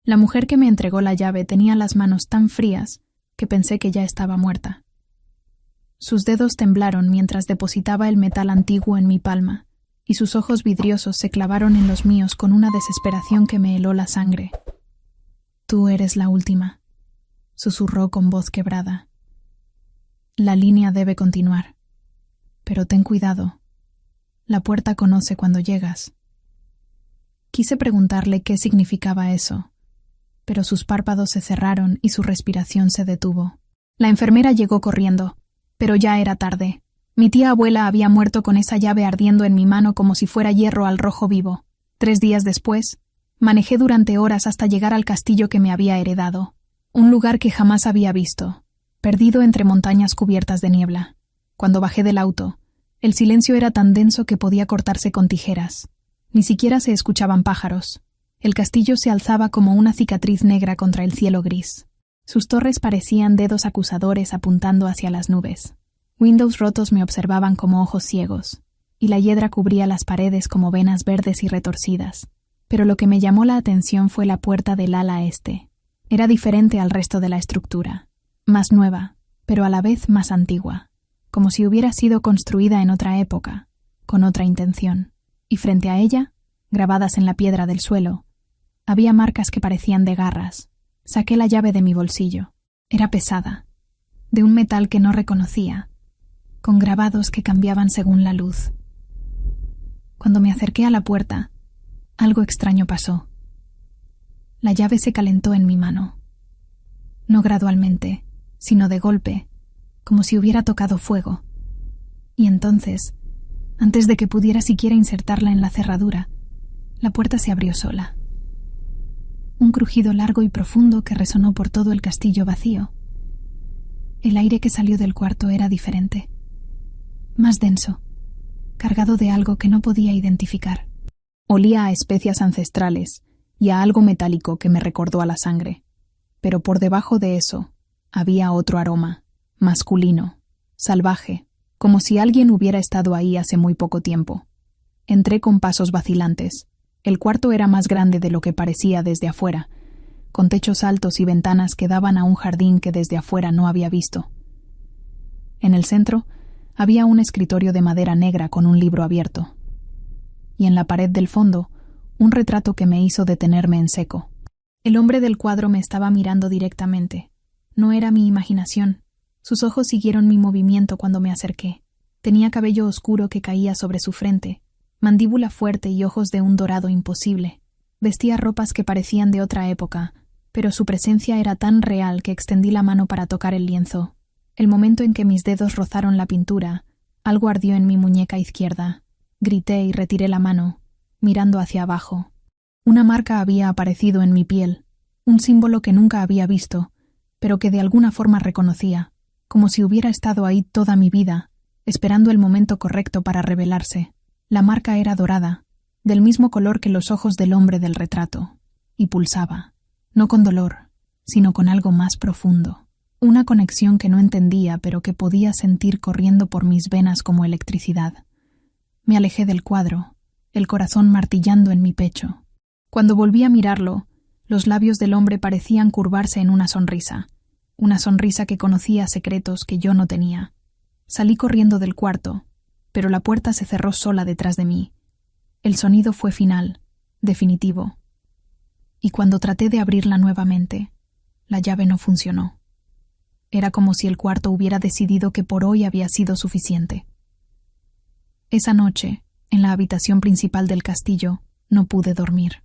La mujer que me entregó la llave tenía las manos tan frías que pensé que ya estaba muerta. Sus dedos temblaron mientras depositaba el metal antiguo en mi palma, y sus ojos vidriosos se clavaron en los míos con una desesperación que me heló la sangre. «Tú eres la última», susurró con voz quebrada. «La línea debe continuar. Pero ten cuidado. La puerta conoce cuando llegas». Quise preguntarle qué significaba eso, pero sus párpados se cerraron y su respiración se detuvo. La enfermera llegó corriendo, pero ya era tarde. Mi tía abuela había muerto con esa llave ardiendo en mi mano como si fuera hierro al rojo vivo. 3 días después, manejé durante horas hasta llegar al castillo que me había heredado, un lugar que jamás había visto, perdido entre montañas cubiertas de niebla. Cuando bajé del auto, el silencio era tan denso que podía cortarse con tijeras. Ni siquiera se escuchaban pájaros. El castillo se alzaba como una cicatriz negra contra el cielo gris. Sus torres parecían dedos acusadores apuntando hacia las nubes. Windows rotos me observaban como ojos ciegos, y la hiedra cubría las paredes como venas verdes y retorcidas. Pero lo que me llamó la atención fue la puerta del ala este. Era diferente al resto de la estructura, más nueva, pero a la vez más antigua, como si hubiera sido construida en otra época, con otra intención. Y frente a ella, grabadas en la piedra del suelo, había marcas que parecían de garras. Saqué la llave de mi bolsillo. Era pesada, de un metal que no reconocía, con grabados que cambiaban según la luz. Cuando me acerqué a la puerta, algo extraño pasó. La llave se calentó en mi mano. No gradualmente, sino de golpe, como si hubiera tocado fuego. Y entonces, antes de que pudiera siquiera insertarla en la cerradura, la puerta se abrió sola. Un crujido largo y profundo que resonó por todo el castillo vacío. El aire que salió del cuarto era diferente, más denso, cargado de algo que no podía identificar. Olía a especias ancestrales y a algo metálico que me recordó a la sangre. Pero por debajo de eso había otro aroma, masculino, salvaje, como si alguien hubiera estado ahí hace muy poco tiempo. Entré con pasos vacilantes. El cuarto era más grande de lo que parecía desde afuera, con techos altos y ventanas que daban a un jardín que desde afuera no había visto. En el centro había un escritorio de madera negra con un libro abierto. Y en la pared del fondo, un retrato que me hizo detenerme en seco. El hombre del cuadro me estaba mirando directamente. No era mi imaginación. Sus ojos siguieron mi movimiento cuando me acerqué. Tenía cabello oscuro que caía sobre su frente, mandíbula fuerte y ojos de un dorado imposible. Vestía ropas que parecían de otra época, pero su presencia era tan real que extendí la mano para tocar el lienzo. El momento en que mis dedos rozaron la pintura, algo ardió en mi muñeca izquierda. Grité y retiré la mano, mirando hacia abajo. Una marca había aparecido en mi piel, un símbolo que nunca había visto, pero que de alguna forma reconocía, como si hubiera estado ahí toda mi vida, esperando el momento correcto para revelarse. La marca era dorada, del mismo color que los ojos del hombre del retrato, y pulsaba, no con dolor, sino con algo más profundo. Una conexión que no entendía, pero que podía sentir corriendo por mis venas como electricidad. Me alejé del cuadro, el corazón martillando en mi pecho. Cuando volví a mirarlo, los labios del hombre parecían curvarse en una sonrisa que conocía secretos que yo no tenía. Salí corriendo del cuarto, pero la puerta se cerró sola detrás de mí. El sonido fue final, definitivo. Y cuando traté de abrirla nuevamente, la llave no funcionó. Era como si el cuarto hubiera decidido que por hoy había sido suficiente. Esa noche, en la habitación principal del castillo, no pude dormir.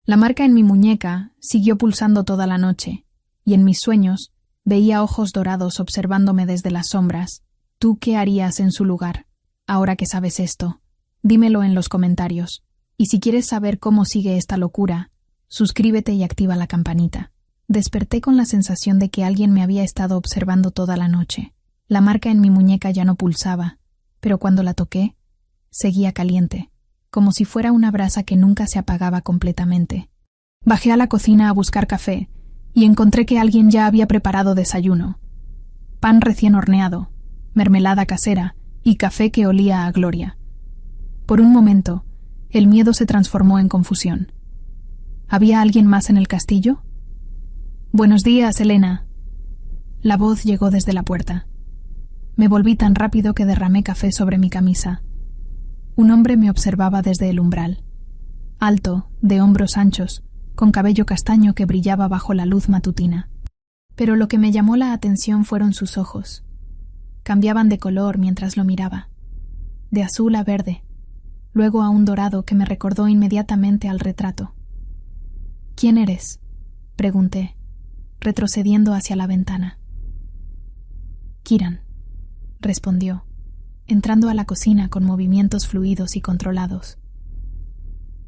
La marca en mi muñeca siguió pulsando toda la noche, y en mis sueños veía ojos dorados observándome desde las sombras. ¿Tú qué harías en su lugar? Ahora que sabes esto, dímelo en los comentarios. Y si quieres saber cómo sigue esta locura, suscríbete y activa la campanita. Desperté con la sensación de que alguien me había estado observando toda la noche. La marca en mi muñeca ya no pulsaba, pero cuando la toqué, seguía caliente, como si fuera una brasa que nunca se apagaba completamente. Bajé a la cocina a buscar café y encontré que alguien ya había preparado desayuno. Pan recién horneado, mermelada casera y café que olía a gloria. Por un momento, el miedo se transformó en confusión. ¿Había alguien más en el castillo? Buenos días, Elena. La voz llegó desde la puerta. Me volví tan rápido que derramé café sobre mi camisa. Un hombre me observaba desde el umbral. Alto, de hombros anchos, con cabello castaño que brillaba bajo la luz matutina. Pero lo que me llamó la atención fueron sus ojos. Cambiaban de color mientras lo miraba. De azul a verde, luego a un dorado que me recordó inmediatamente al retrato. ¿Quién eres?, pregunté, retrocediendo hacia la ventana. Kiran, respondió, entrando a la cocina con movimientos fluidos y controlados.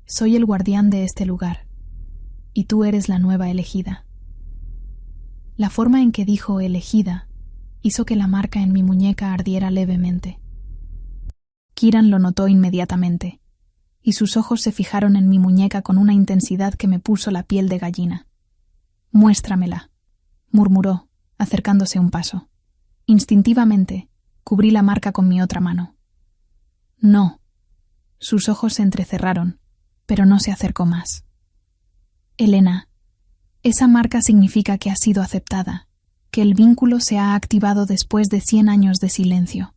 Soy el guardián de este lugar, y tú eres la nueva elegida. La forma en que dijo elegida hizo que la marca en mi muñeca ardiera levemente. Kiran lo notó inmediatamente, y sus ojos se fijaron en mi muñeca con una intensidad que me puso la piel de gallina. «Muéstramela», murmuró, acercándose un paso. Instintivamente, cubrí la marca con mi otra mano. «No». Sus ojos se entrecerraron, pero no se acercó más. «Elena, esa marca significa que has sido aceptada, que el vínculo se ha activado después de 100 años de silencio».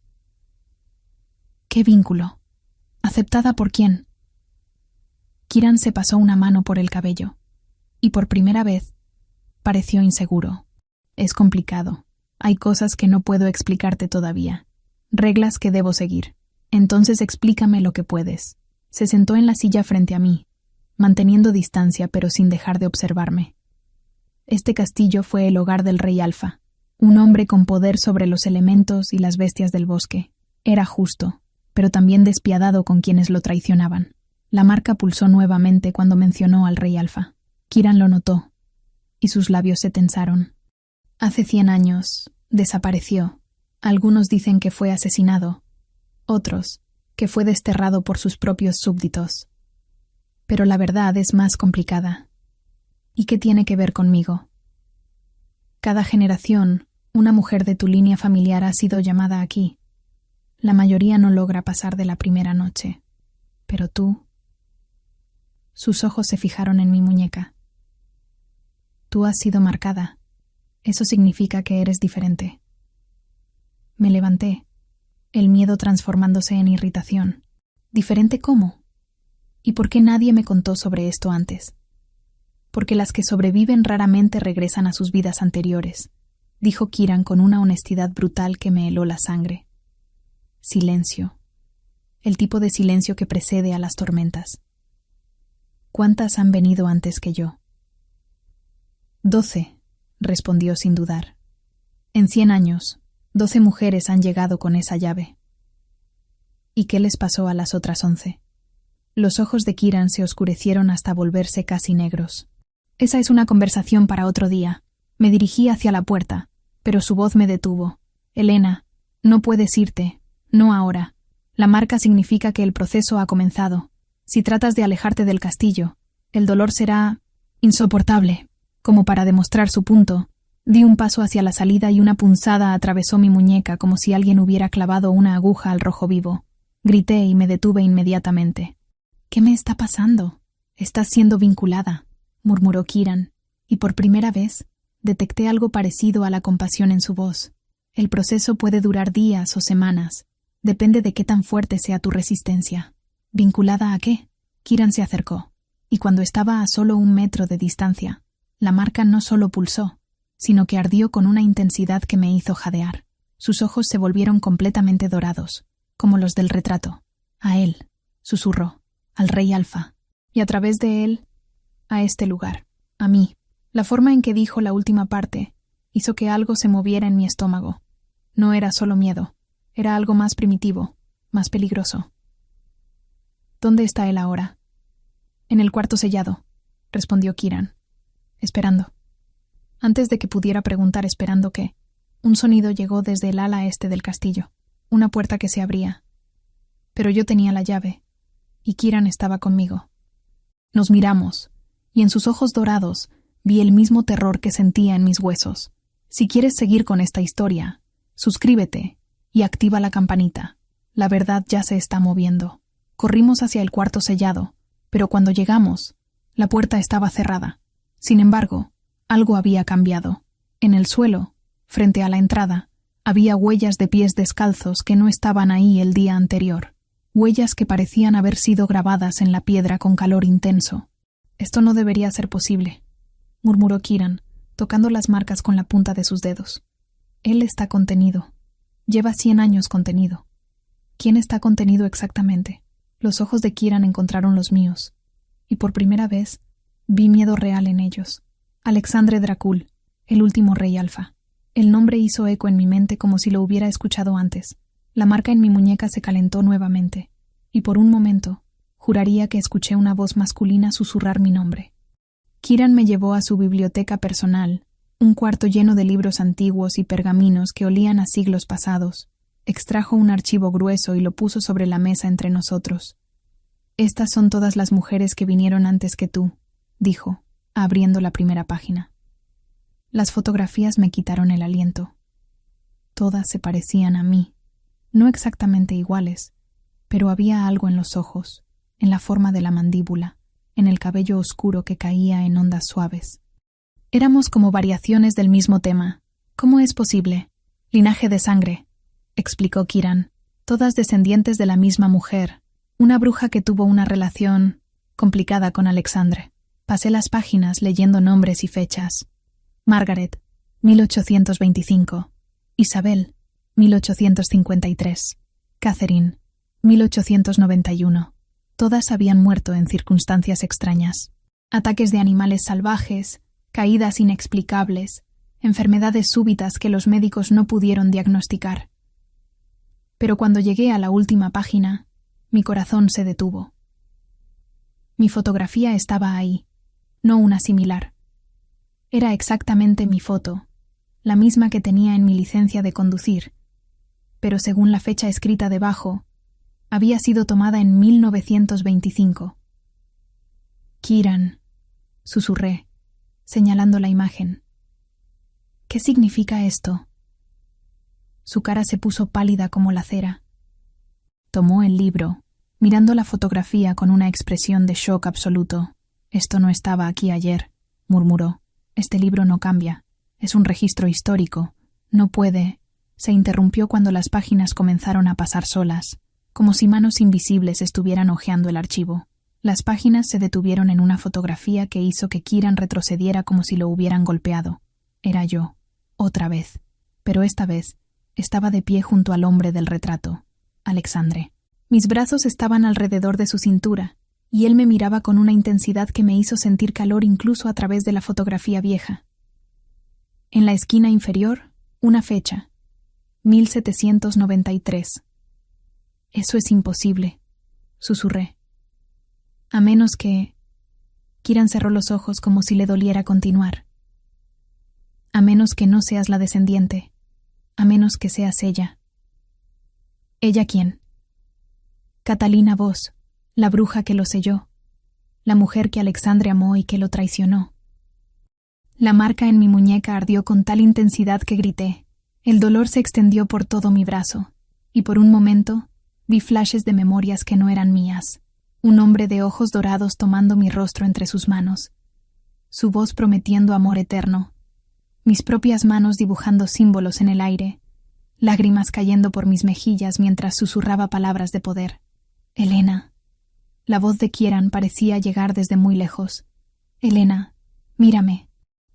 «¿Qué vínculo? ¿Aceptada por quién?» Kiran se pasó una mano por el cabello, y por primera vez pareció inseguro. «Es complicado. Hay cosas que no puedo explicarte todavía. Reglas que debo seguir. Entonces explícame lo que puedes». Se sentó en la silla frente a mí, manteniendo distancia pero sin dejar de observarme. Este castillo fue el hogar del rey Alfa, un hombre con poder sobre los elementos y las bestias del bosque. Era justo, pero también despiadado con quienes lo traicionaban. La marca pulsó nuevamente cuando mencionó al rey Alfa. Kiran lo notó, y sus labios se tensaron. Hace 100 años, desapareció. Algunos dicen que fue asesinado, otros, que fue desterrado por sus propios súbditos. Pero la verdad es más complicada. ¿Y qué tiene que ver conmigo? Cada generación, una mujer de tu línea familiar ha sido llamada aquí. La mayoría no logra pasar de la primera noche. Pero tú... Sus ojos se fijaron en mi muñeca. Tú has sido marcada. Eso significa que eres diferente. Me levanté, el miedo transformándose en irritación. ¿Diferente cómo? ¿Y por qué nadie me contó sobre esto antes? Porque las que sobreviven raramente regresan a sus vidas anteriores, dijo Kiran con una honestidad brutal que me heló la sangre. Silencio. El tipo de silencio que precede a las tormentas. ¿Cuántas han venido antes que yo? 12, respondió sin dudar. En 100 años, 12 mujeres han llegado con esa llave. ¿Y qué les pasó a las otras 11? Los ojos de Kiran se oscurecieron hasta volverse casi negros. Esa es una conversación para otro día. Me dirigí hacia la puerta, pero su voz me detuvo. Elena, no puedes irte, no ahora. La marca significa que el proceso ha comenzado. Si tratas de alejarte del castillo, el dolor será insoportable. Como para demostrar su punto, di un paso hacia la salida y una punzada atravesó mi muñeca como si alguien hubiera clavado una aguja al rojo vivo. Grité y me detuve inmediatamente. «¿Qué me está pasando? Estás siendo vinculada», murmuró Kiran, y por primera vez detecté algo parecido a la compasión en su voz. El proceso puede durar días o semanas. Depende de qué tan fuerte sea tu resistencia. ¿Vinculada a qué? Kiran se acercó, y cuando estaba a solo 1 metro de distancia, la marca no solo pulsó, sino que ardió con una intensidad que me hizo jadear. Sus ojos se volvieron completamente dorados, como los del retrato. «A él», susurró, «al rey Alfa, y a través de él, a este lugar, a mí». La forma en que dijo la última parte hizo que algo se moviera en mi estómago. No era solo miedo, era algo más primitivo, más peligroso. «¿Dónde está él ahora?» «En el cuarto sellado», respondió Kiran. «Esperando». Antes de que pudiera preguntar esperando qué, un sonido llegó desde el ala este del castillo, una puerta que se abría. Pero yo tenía la llave, y Kiran estaba conmigo. Nos miramos, y en sus ojos dorados vi el mismo terror que sentía en mis huesos. Si quieres seguir con esta historia, suscríbete y activa la campanita. La verdad ya se está moviendo. Corrimos hacia el cuarto sellado, pero cuando llegamos, La puerta estaba cerrada. Sin embargo, algo había cambiado. En el suelo, frente a la entrada, había huellas de pies descalzos que no estaban ahí el día anterior. Huellas que parecían haber sido grabadas en la piedra con calor intenso. «Esto no debería ser posible», murmuró Kieran, tocando las marcas con la punta de sus dedos. «Él está contenido. Lleva 100 años contenido». «¿Quién está contenido exactamente?» Los ojos de Kieran encontraron los míos, y por primera vez vi miedo real en ellos. Alexandre Dracul, el último rey alfa. El nombre hizo eco en mi mente como si lo hubiera escuchado antes. La marca en mi muñeca se calentó nuevamente, y por un momento juraría que escuché una voz masculina susurrar mi nombre. Kieran me llevó a su biblioteca personal, un cuarto lleno de libros antiguos y pergaminos que olían a siglos pasados. Extrajo un archivo grueso y lo puso sobre la mesa entre nosotros. «Estas son todas las mujeres que vinieron antes que tú», dijo, abriendo la primera página. Las fotografías me quitaron el aliento. Todas se parecían a mí, no exactamente iguales, pero había algo en los ojos, en la forma de la mandíbula, en el cabello oscuro que caía en ondas suaves. Éramos como variaciones del mismo tema. «¿Cómo es posible? Linaje de sangre», explicó Kieran, «todas descendientes de la misma mujer, una bruja que tuvo una relación complicada con Alexandre». Pasé las páginas leyendo nombres y fechas. Margaret, 1825. Isabel, 1853. Catherine, 1891. Todas habían muerto en circunstancias extrañas. Ataques de animales salvajes, caídas inexplicables, enfermedades súbitas que los médicos no pudieron diagnosticar. Pero cuando llegué a la última página, mi corazón se detuvo. Mi fotografía estaba ahí, no una similar. Era exactamente mi foto, la misma que tenía en mi licencia de conducir, pero según la fecha escrita debajo, había sido tomada en 1925. «Kieran», susurré, señalando la imagen. «¿Qué significa esto?» Su cara se puso pálida como la cera. Tomó el libro, mirando la fotografía con una expresión de shock absoluto. «Esto no estaba aquí ayer», murmuró. «Este libro no cambia. Es un registro histórico. No puede...» Se interrumpió cuando las páginas comenzaron a pasar solas, como si manos invisibles estuvieran hojeando el archivo. Las páginas se detuvieron en una fotografía que hizo que Kieran retrocediera como si lo hubieran golpeado. Era yo, otra vez. Pero esta vez estaba de pie junto al hombre del retrato, Alexandre. Mis brazos estaban alrededor de su cintura, y él me miraba con una intensidad que me hizo sentir calor incluso a través de la fotografía vieja. En la esquina inferior, una fecha, 1793. «Eso es imposible», susurré. «A menos que...» Kieran cerró los ojos como si le doliera continuar. «A menos que no seas la descendiente. A menos que seas ella». «¿Ella quién?» «Catalina Voss, la bruja que lo selló. La mujer que Alexandre amó y que lo traicionó». La marca en mi muñeca ardió con tal intensidad que grité. El dolor se extendió por todo mi brazo, y por un momento vi flashes de memorias que no eran mías. Un hombre de ojos dorados tomando mi rostro entre sus manos, su voz prometiendo amor eterno, mis propias manos dibujando símbolos en el aire, lágrimas cayendo por mis mejillas mientras susurraba palabras de poder. «Elena». La voz de Kieran parecía llegar desde muy lejos. «Elena, mírame».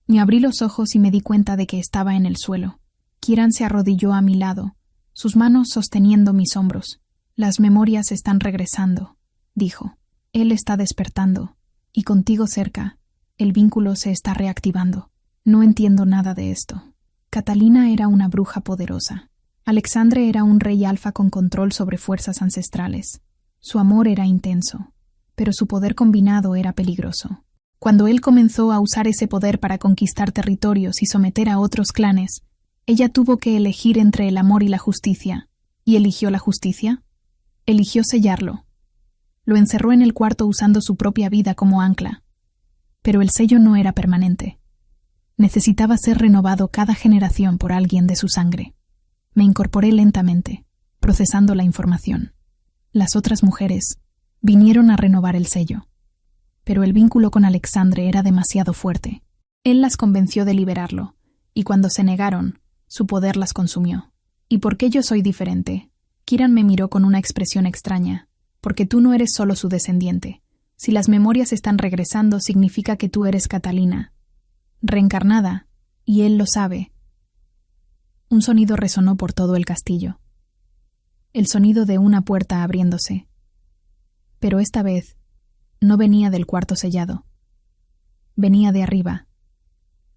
Me abrí los ojos y me di cuenta de que estaba en el suelo. Kieran se arrodilló a mi lado, sus manos sosteniendo mis hombros. «Las memorias están regresando», dijo. «Él está despertando, y contigo cerca, el vínculo se está reactivando. No entiendo nada de esto». Catalina era una bruja poderosa. Alexandre era un rey alfa con control sobre fuerzas ancestrales. Su amor era intenso, pero su poder combinado era peligroso. Cuando él comenzó a usar ese poder para conquistar territorios y someter a otros clanes, ella tuvo que elegir entre el amor y la justicia. ¿Y eligió la justicia? Eligió sellarlo. Lo encerró en el cuarto usando su propia vida como ancla. Pero el sello no era permanente. Necesitaba ser renovado cada generación por alguien de su sangre. Me incorporé lentamente, procesando la información. Las otras mujeres vinieron a renovar el sello. Pero el vínculo con Alexandre era demasiado fuerte. Él las convenció de liberarlo, y cuando se negaron, su poder las consumió. ¿Y por qué yo soy diferente? Kieran me miró con una expresión extraña. Porque tú no eres solo su descendiente. Si las memorias están regresando, significa que tú eres Catalina, reencarnada, y él lo sabe. Un sonido resonó por todo el castillo. El sonido de una puerta abriéndose. Pero esta vez no venía del cuarto sellado. Venía de arriba,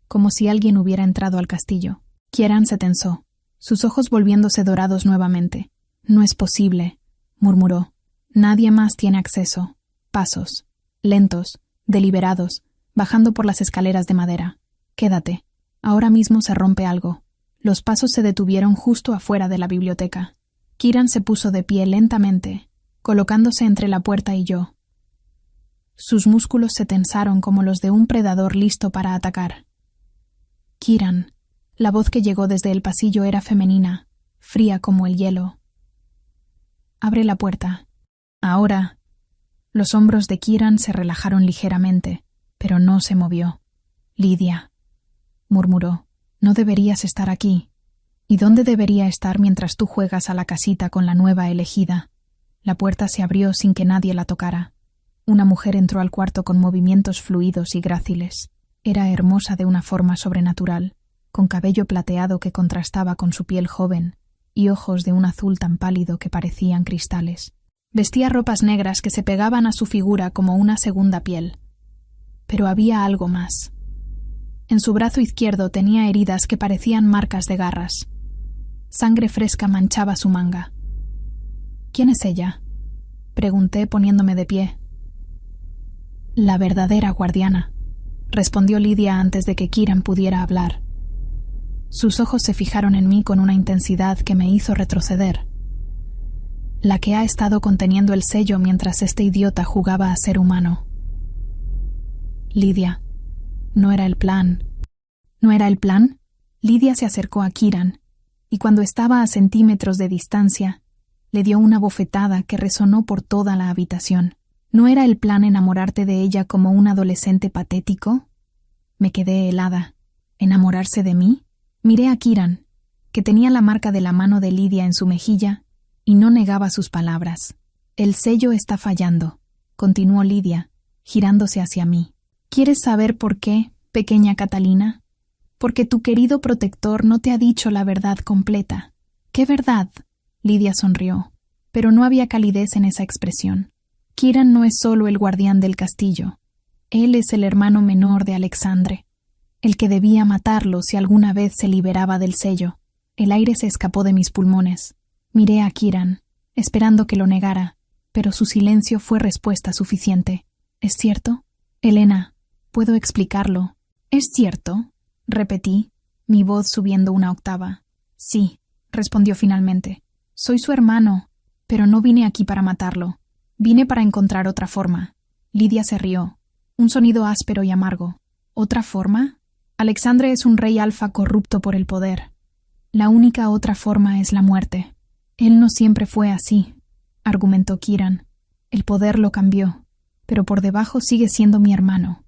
como si alguien hubiera entrado al castillo. Kieran se tensó, sus ojos volviéndose dorados nuevamente. «No es posible», murmuró. «Nadie más tiene acceso». Pasos, lentos, deliberados, bajando por las escaleras de madera. «Quédate. Ahora mismo se rompe algo». Los pasos se detuvieron justo afuera de la biblioteca. Kieran se puso de pie lentamente, colocándose entre la puerta y yo. Sus músculos se tensaron como los de un predador listo para atacar. «Kieran». La voz que llegó desde el pasillo era femenina, fría como el hielo. «Abre la puerta». «Ahora». Los hombros de Kieran se relajaron ligeramente, pero no se movió. «Lidia», murmuró, «no deberías estar aquí. ¿Y dónde debería estar mientras tú juegas a la casita con la nueva elegida?» La puerta se abrió sin que nadie la tocara. Una mujer entró al cuarto con movimientos fluidos y gráciles. Era hermosa de una forma sobrenatural, con cabello plateado que contrastaba con su piel joven y ojos de un azul tan pálido que parecían cristales. Vestía ropas negras que se pegaban a su figura como una segunda piel. Pero había algo más. En su brazo izquierdo tenía heridas que parecían marcas de garras. Sangre fresca manchaba su manga. «¿Quién es ella?», pregunté poniéndome de pie. «La verdadera guardiana», respondió Lidia antes de que Kieran pudiera hablar. Sus ojos se fijaron en mí con una intensidad que me hizo retroceder. «La que ha estado conteniendo el sello mientras este idiota jugaba a ser humano». «Lidia, no era el plan». «¿No era el plan?». Lidia se acercó a Kieran, y cuando estaba a centímetros de distancia, le dio una bofetada que resonó por toda la habitación. ¿No era el plan enamorarte de ella como un adolescente patético? Me quedé helada. ¿Enamorarse de mí? Miré a Kieran, que tenía la marca de la mano de Lidia en su mejilla, y no negaba sus palabras. «El sello está fallando», continuó Lidia, girándose hacia mí. «¿Quieres saber por qué, pequeña Catalina? Porque tu querido protector no te ha dicho la verdad completa». «¿Qué verdad?». Lidia sonrió, pero no había calidez en esa expresión. «Kieran no es solo el guardián del castillo. Él es el hermano menor de Alexandre, el que debía matarlo si alguna vez se liberaba del sello». El aire se escapó de mis pulmones. Miré a Kieran, esperando que lo negara, pero su silencio fue respuesta suficiente. «¿Es cierto?». «Elena, puedo explicarlo». «¿Es cierto?», repetí, mi voz subiendo una octava. «Sí», respondió finalmente. «Soy su hermano, pero no vine aquí para matarlo. Vine para encontrar otra forma». Lidia se rió, un sonido áspero y amargo. «¿Otra forma?». «Alexandre es un rey alfa corrupto por el poder. La única otra forma es la muerte». «Él no siempre fue así», argumentó Kieran. «El poder lo cambió, pero por debajo sigue siendo mi hermano».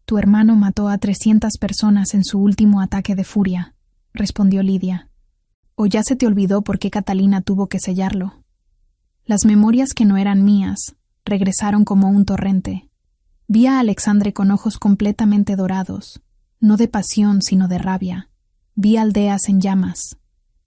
«Tu hermano mató a 300 personas en su último ataque de furia», respondió Lidia. «¿O ya se te olvidó por qué Catalina tuvo que sellarlo?». Las memorias que no eran mías regresaron como un torrente. Vi a Alexandre con ojos completamente dorados, no de pasión sino de rabia. Vi aldeas en llamas.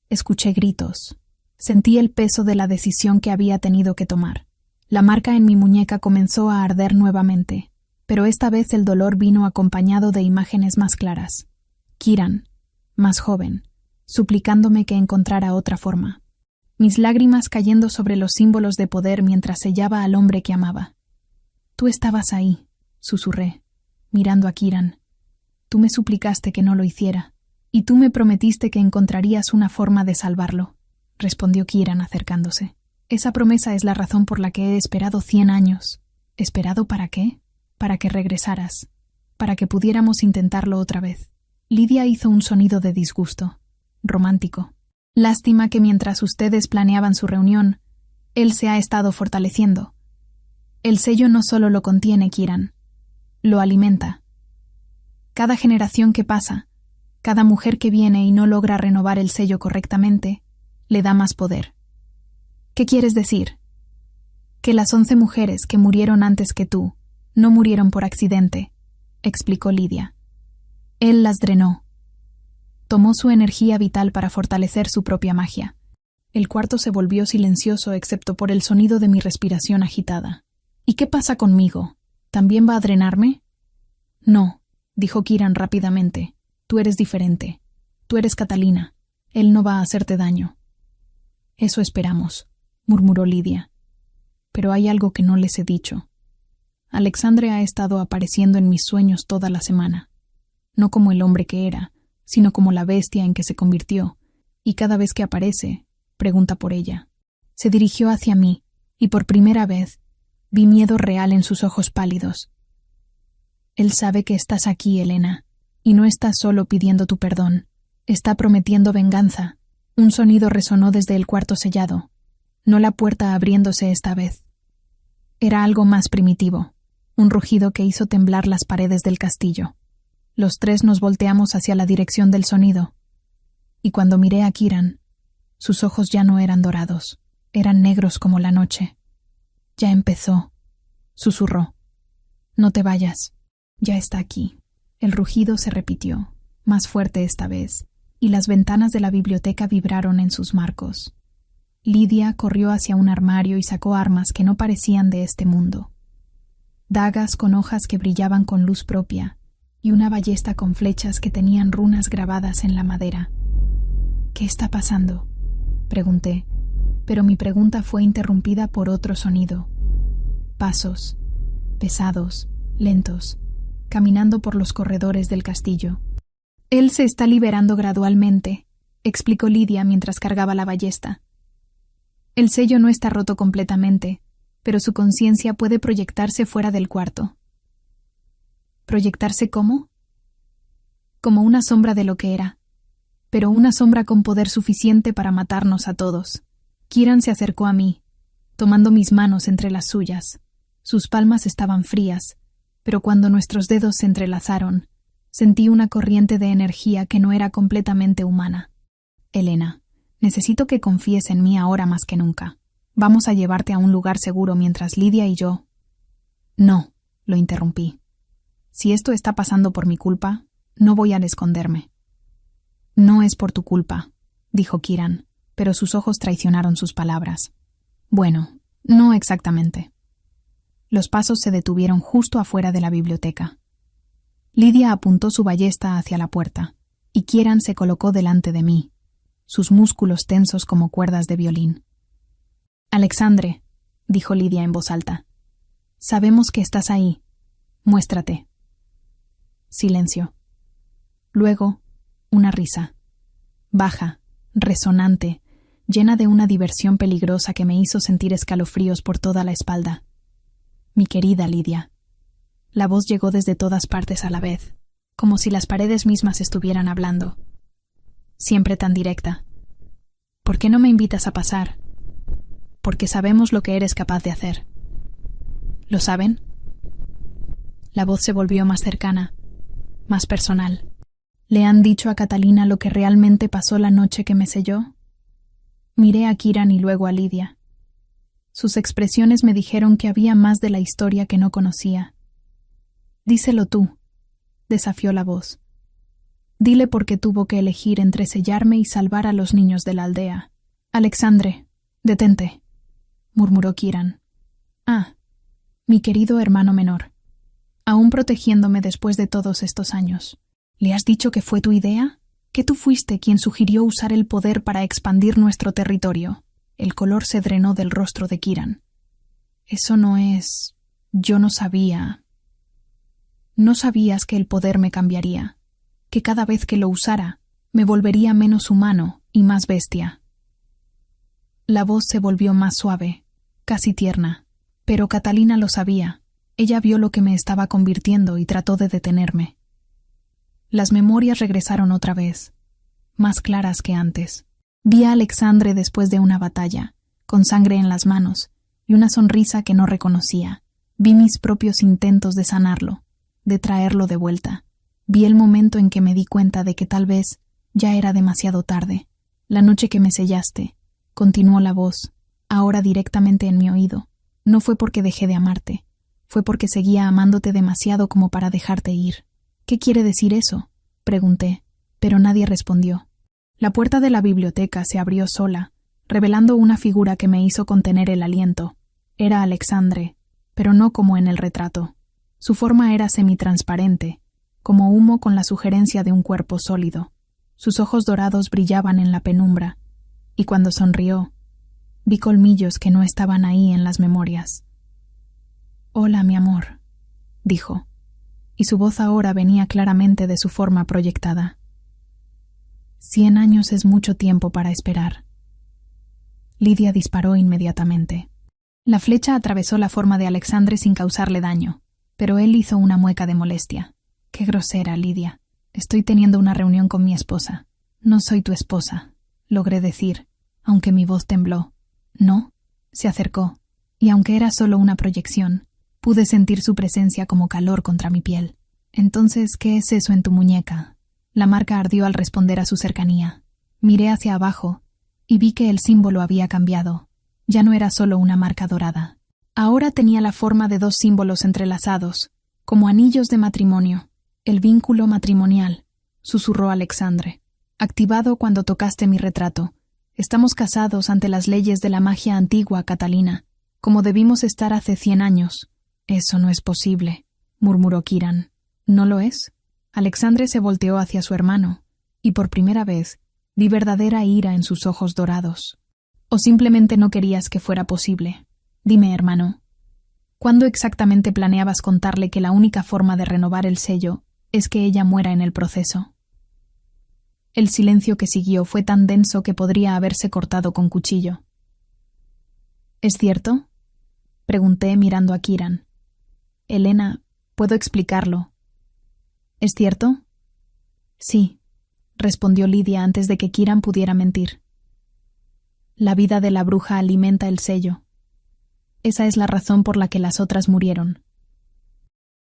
Escuché gritos. Sentí el peso de la decisión que había tenido que tomar. La marca en mi muñeca comenzó a arder nuevamente, pero esta vez el dolor vino acompañado de imágenes más claras. Kieran, más joven, suplicándome que encontrara otra forma. Mis lágrimas cayendo sobre los símbolos de poder mientras sellaba al hombre que amaba. «Tú estabas ahí», susurré, mirando a Kieran. «Tú me suplicaste que no lo hiciera, y tú me prometiste que encontrarías una forma de salvarlo», respondió Kieran acercándose. «Esa promesa es la razón por la que he esperado 100 años. ¿Esperado para qué? Para que regresaras, para que pudiéramos intentarlo otra vez». Lidia hizo un sonido de disgusto, romántico. «Lástima que mientras ustedes planeaban su reunión, él se ha estado fortaleciendo. El sello no solo lo contiene, Kieran, lo alimenta. Cada generación que pasa, cada mujer que viene y no logra renovar el sello correctamente, le da más poder. ¿Qué quieres decir? Que las 11 mujeres que murieron antes que tú no murieron por accidente, explicó Lidia. Él las drenó. Tomó su energía vital para fortalecer su propia magia. El cuarto se volvió silencioso excepto por el sonido de mi respiración agitada. ¿Y qué pasa conmigo? ¿También va a drenarme? No, dijo Kiran rápidamente. Tú eres diferente. Tú eres Catalina. Él no va a hacerte daño. Eso esperamos, murmuró Lidia. Pero hay algo que no les he dicho. Alexandre ha estado apareciendo en mis sueños toda la semana. No como el hombre que era, sino como la bestia en que se convirtió, y cada vez que aparece, pregunta por ella. Se dirigió hacia mí, y por primera vez, vi miedo real en sus ojos pálidos. Él sabe que estás aquí, Elena, y no estás solo pidiendo tu perdón. Está prometiendo venganza. Un sonido resonó desde el cuarto sellado, no la puerta abriéndose esta vez. Era algo más primitivo, un rugido que hizo temblar las paredes del castillo. Los tres nos volteamos hacia la dirección del sonido, y cuando miré a Kiran, sus ojos ya no eran dorados, eran negros como la noche. Ya empezó, susurró. No te vayas, ya está aquí. El rugido se repitió, más fuerte esta vez, y las ventanas de la biblioteca vibraron en sus marcos. Lidia corrió hacia un armario y sacó armas que no parecían de este mundo. Dagas con hojas que brillaban con luz propia, y una ballesta con flechas que tenían runas grabadas en la madera. ¿Qué está pasando?, pregunté, pero mi pregunta fue interrumpida por otro sonido. Pasos, pesados, lentos, caminando por los corredores del castillo. Él se está liberando gradualmente, explicó Lidia mientras cargaba la ballesta. El sello no está roto completamente, pero su conciencia puede proyectarse fuera del cuarto. ¿Proyectarse cómo? Como una sombra de lo que era, pero una sombra con poder suficiente para matarnos a todos. Kiran se acercó a mí, tomando mis manos entre las suyas. Sus palmas estaban frías, pero cuando nuestros dedos se entrelazaron, sentí una corriente de energía que no era completamente humana. Elena, necesito que confíes en mí ahora más que nunca. Vamos a llevarte a un lugar seguro mientras Lidia y yo... No, lo interrumpí. Si esto está pasando por mi culpa, no voy a esconderme. No es por tu culpa, dijo Kiran, pero sus ojos traicionaron sus palabras. Bueno, no exactamente. Los pasos se detuvieron justo afuera de la biblioteca. Lidia apuntó su ballesta hacia la puerta, y Kiran se colocó delante de mí, sus músculos tensos como cuerdas de violín. Alexandre, dijo Lidia en voz alta, sabemos que estás ahí. Muéstrate. Silencio. Luego, una risa. Baja, resonante, llena de una diversión peligrosa que me hizo sentir escalofríos por toda la espalda. Mi querida Lidia. La voz llegó desde todas partes a la vez, como si las paredes mismas estuvieran hablando. Siempre tan directa. ¿Por qué no me invitas a pasar? Porque sabemos lo que eres capaz de hacer. ¿Lo saben? La voz se volvió más cercana, más personal. ¿Le han dicho a Catalina lo que realmente pasó la noche que me selló? Miré a Kiran y luego a Lidia. Sus expresiones me dijeron que había más de la historia que no conocía. Díselo tú, desafió la voz. Dile por qué tuvo que elegir entre sellarme y salvar a los niños de la aldea. Alexandre, detente, murmuró Kiran. Ah, mi querido hermano menor, aún protegiéndome después de todos estos años. ¿Le has dicho que fue tu idea? ¿Que tú fuiste quien sugirió usar el poder para expandir nuestro territorio? El color se drenó del rostro de Kiran. Eso no es... Yo no sabía... No sabías que el poder me cambiaría, que cada vez que lo usara me volvería menos humano y más bestia. La voz se volvió más suave, casi tierna, pero Catalina lo sabía. Ella vio lo que me estaba convirtiendo y trató de detenerme. Las memorias regresaron otra vez, más claras que antes. Vi a Alexandre después de una batalla, con sangre en las manos y una sonrisa que no reconocía. Vi mis propios intentos de sanarlo, de traerlo de vuelta. Vi el momento en que me di cuenta de que tal vez ya era demasiado tarde. La noche que me sellaste, continuó la voz, ahora directamente en mi oído, no fue porque dejé de amarte, fue porque seguía amándote demasiado como para dejarte ir. ¿Qué quiere decir eso?, pregunté, pero nadie respondió. La puerta de la biblioteca se abrió sola, revelando una figura que me hizo contener el aliento. Era Alexandre, pero no como en el retrato. Su forma era semitransparente, como humo con la sugerencia de un cuerpo sólido. Sus ojos dorados brillaban en la penumbra, y cuando sonrió, vi colmillos que no estaban ahí en las memorias. «Hola, mi amor», dijo, y su voz ahora venía claramente de su forma proyectada. 100 años es mucho tiempo para esperar. Lidia disparó inmediatamente. La flecha atravesó la forma de Alexandre sin causarle daño, pero él hizo una mueca de molestia. «Qué grosera, Lidia. Estoy teniendo una reunión con mi esposa». «No soy tu esposa», logré decir, aunque mi voz tembló. «¿No?». Se acercó, y aunque era solo una proyección, pude sentir su presencia como calor contra mi piel. «Entonces, ¿qué es eso en tu muñeca?». La marca ardió al responder a su cercanía. Miré hacia abajo y vi que el símbolo había cambiado. Ya no era solo una marca dorada. Ahora tenía la forma de 2 símbolos entrelazados, como anillos de matrimonio. «El vínculo matrimonial», susurró Alexandre. «Activado cuando tocaste mi retrato. Estamos casados ante las leyes de la magia antigua, Catalina, como debimos estar hace 100 años. «Eso no es posible», murmuró Kiran. «¿No lo es?». Alexandre se volteó hacia su hermano, y por primera vez vi verdadera ira en sus ojos dorados. «¿O simplemente no querías que fuera posible? Dime, hermano, ¿cuándo exactamente planeabas contarle que la única forma de renovar el sello es que ella muera en el proceso?» El silencio que siguió fue tan denso que podría haberse cortado con cuchillo. «¿Es cierto?», pregunté mirando a Kiran. «Elena, puedo explicarlo». «¿Es cierto?». «Sí», respondió Lidia antes de que Kiran pudiera mentir. «La vida de la bruja alimenta el sello. Esa es la razón por la que las otras murieron.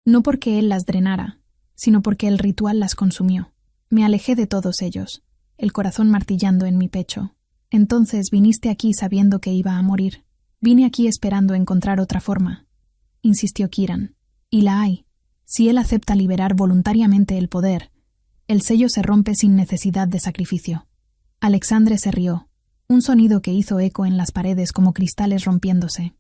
No porque él las drenara, sino porque el ritual las consumió. Me alejé de todos ellos, el corazón martillando en mi pecho. Entonces viniste aquí sabiendo que iba a morir. Vine aquí esperando encontrar otra forma», insistió Kiran. «Y la hay. Si él acepta liberar voluntariamente el poder, el sello se rompe sin necesidad de sacrificio». Alexandre se rió, un sonido que hizo eco en las paredes como cristales rompiéndose.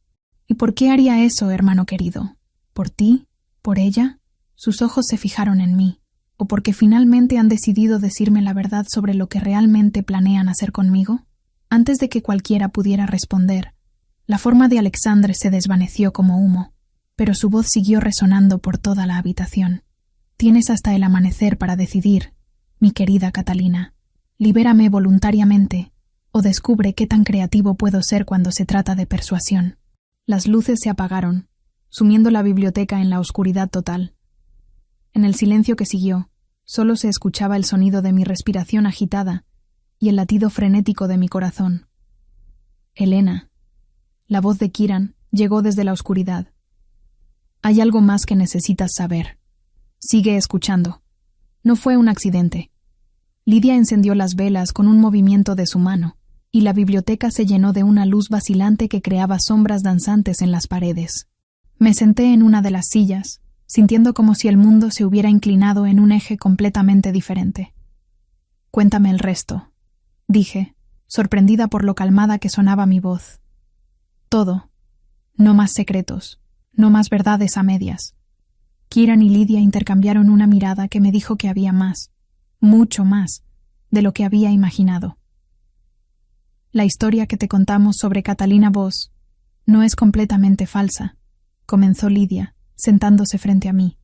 «¿Y por qué haría eso, hermano querido? ¿Por ti? ¿Por ella?». Sus ojos se fijaron en mí. ¿O porque finalmente han decidido decirme la verdad sobre lo que realmente planean hacer conmigo? Antes de que cualquiera pudiera responder, la forma de Alexandre se desvaneció como humo, pero su voz siguió resonando por toda la habitación. «Tienes hasta el amanecer para decidir, mi querida Catalina. Libérame voluntariamente, o descubre qué tan creativo puedo ser cuando se trata de persuasión». Las luces se apagaron, sumiendo la biblioteca en la oscuridad total. En el silencio que siguió, solo se escuchaba el sonido de mi respiración agitada y el latido frenético de mi corazón. «Elena». La voz de Kiran llegó desde la oscuridad. «Hay algo más que necesitas saber. Sigue escuchando. No fue un accidente». Lidia encendió las velas con un movimiento de su mano, y la biblioteca se llenó de una luz vacilante que creaba sombras danzantes en las paredes. Me senté en una de las sillas, sintiendo como si el mundo se hubiera inclinado en un eje completamente diferente. «Cuéntame el resto», dije, sorprendida por lo calmada que sonaba mi voz. «Todo. No más secretos, no más verdades a medias». Kiran y Lidia intercambiaron una mirada que me dijo que había más, mucho más, de lo que había imaginado. «La historia que te contamos sobre Catalina Voss no es completamente falsa», comenzó Lidia, sentándose frente a mí.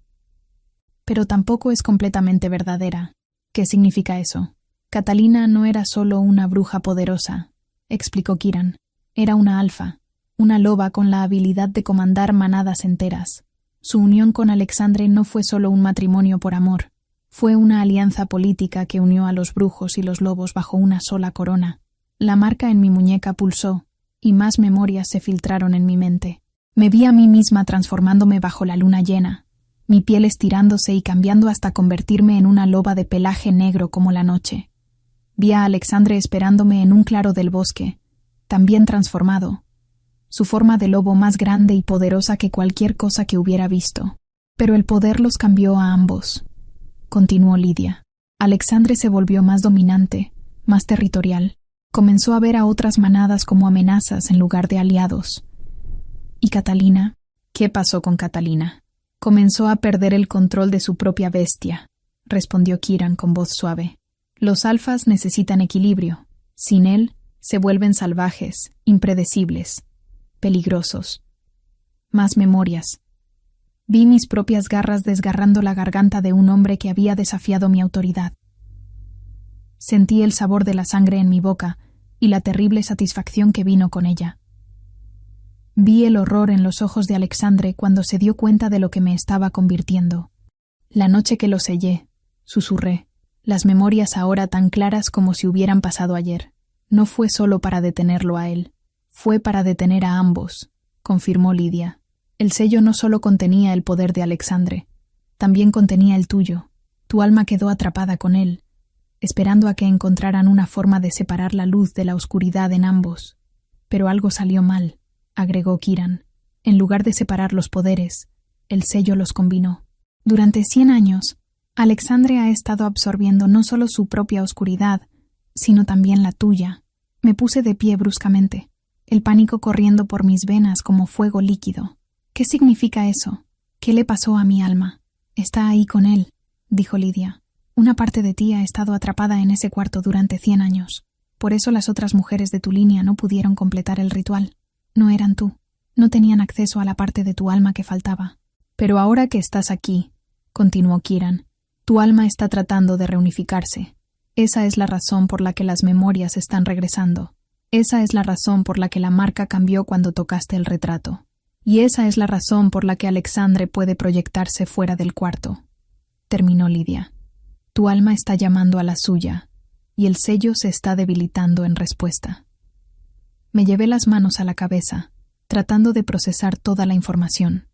«Pero tampoco es completamente verdadera». «¿Qué significa eso?». «Catalina no era solo una bruja poderosa», explicó Kiran. «Era una alfa, una loba con la habilidad de comandar manadas enteras. Su unión con Alexandre no fue solo un matrimonio por amor, fue una alianza política que unió a los brujos y los lobos bajo una sola corona. La marca en mi muñeca pulsó, y más memorias se filtraron en mi mente. Me vi a mí misma transformándome bajo la luna llena, mi piel estirándose y cambiando hasta convertirme en una loba de pelaje negro como la noche. Vi a Alexandre esperándome en un claro del bosque, también transformado, su forma de lobo más grande y poderosa que cualquier cosa que hubiera visto. Pero el poder los cambió a ambos, continuó Lidia. Alexandre se volvió más dominante, más territorial. Comenzó a ver a otras manadas como amenazas en lugar de aliados. ¿Y Catalina? ¿Qué pasó con Catalina? Comenzó a perder el control de su propia bestia, respondió Kiran con voz suave. Los alfas necesitan equilibrio. Sin él, se vuelven salvajes, impredecibles, peligrosos. Más memorias. Vi mis propias garras desgarrando la garganta de un hombre que había desafiado mi autoridad. Sentí el sabor de la sangre en mi boca y la terrible satisfacción que vino con ella. Vi el horror en los ojos de Alexandre cuando se dio cuenta de lo que me estaba convirtiendo. La noche que lo sellé, susurré, las memorias ahora tan claras como si hubieran pasado ayer. No fue solo para detenerlo a él, fue para detener a ambos, confirmó Lidia. El sello no solo contenía el poder de Alexandre, también contenía el tuyo. Tu alma quedó atrapada con él, esperando a que encontraran una forma de separar la luz de la oscuridad en ambos. Pero algo salió mal, agregó Kiran. En lugar de separar los poderes, el sello los combinó. Durante 100 años, Alexandre ha estado absorbiendo no solo su propia oscuridad, sino también la tuya. Me puse de pie bruscamente, el pánico corriendo por mis venas como fuego líquido. ¿Qué significa eso? ¿Qué le pasó a mi alma? Está ahí con él, dijo Lidia. Una parte de ti ha estado atrapada en ese cuarto durante 100 años. Por eso las otras mujeres de tu línea no pudieron completar el ritual. No eran tú. No tenían acceso a la parte de tu alma que faltaba. Pero ahora que estás aquí, continuó Kiran, tu alma está tratando de reunificarse. Esa es la razón por la que las memorias están regresando. Esa es la razón por la que la marca cambió cuando tocaste el retrato. Y esa es la razón por la que Alexandre puede proyectarse fuera del cuarto. Terminó Lidia. Tu alma está llamando a la suya, y el sello se está debilitando en respuesta. Me llevé las manos a la cabeza, tratando de procesar toda la información.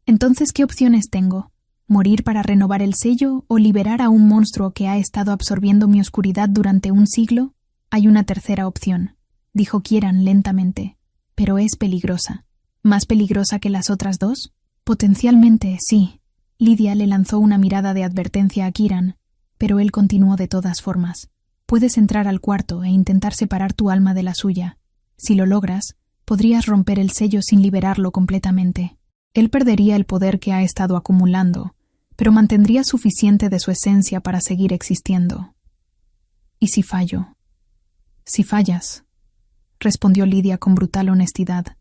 Entonces, ¿qué opciones tengo? ¿Morir para renovar el sello o liberar a un monstruo que ha estado absorbiendo mi oscuridad durante un siglo? Hay una tercera opción, dijo Kiran lentamente, pero es peligrosa. ¿Más peligrosa que las otras dos? Potencialmente, sí. Lidia le lanzó una mirada de advertencia a Kiran, pero él continuó de todas formas. Puedes entrar al cuarto e intentar separar tu alma de la suya. Si lo logras, podrías romper el sello sin liberarlo completamente. Él perdería el poder que ha estado acumulando, pero mantendría suficiente de su esencia para seguir existiendo. ¿Y si fallo? Si fallas, respondió Lidia con brutal honestidad.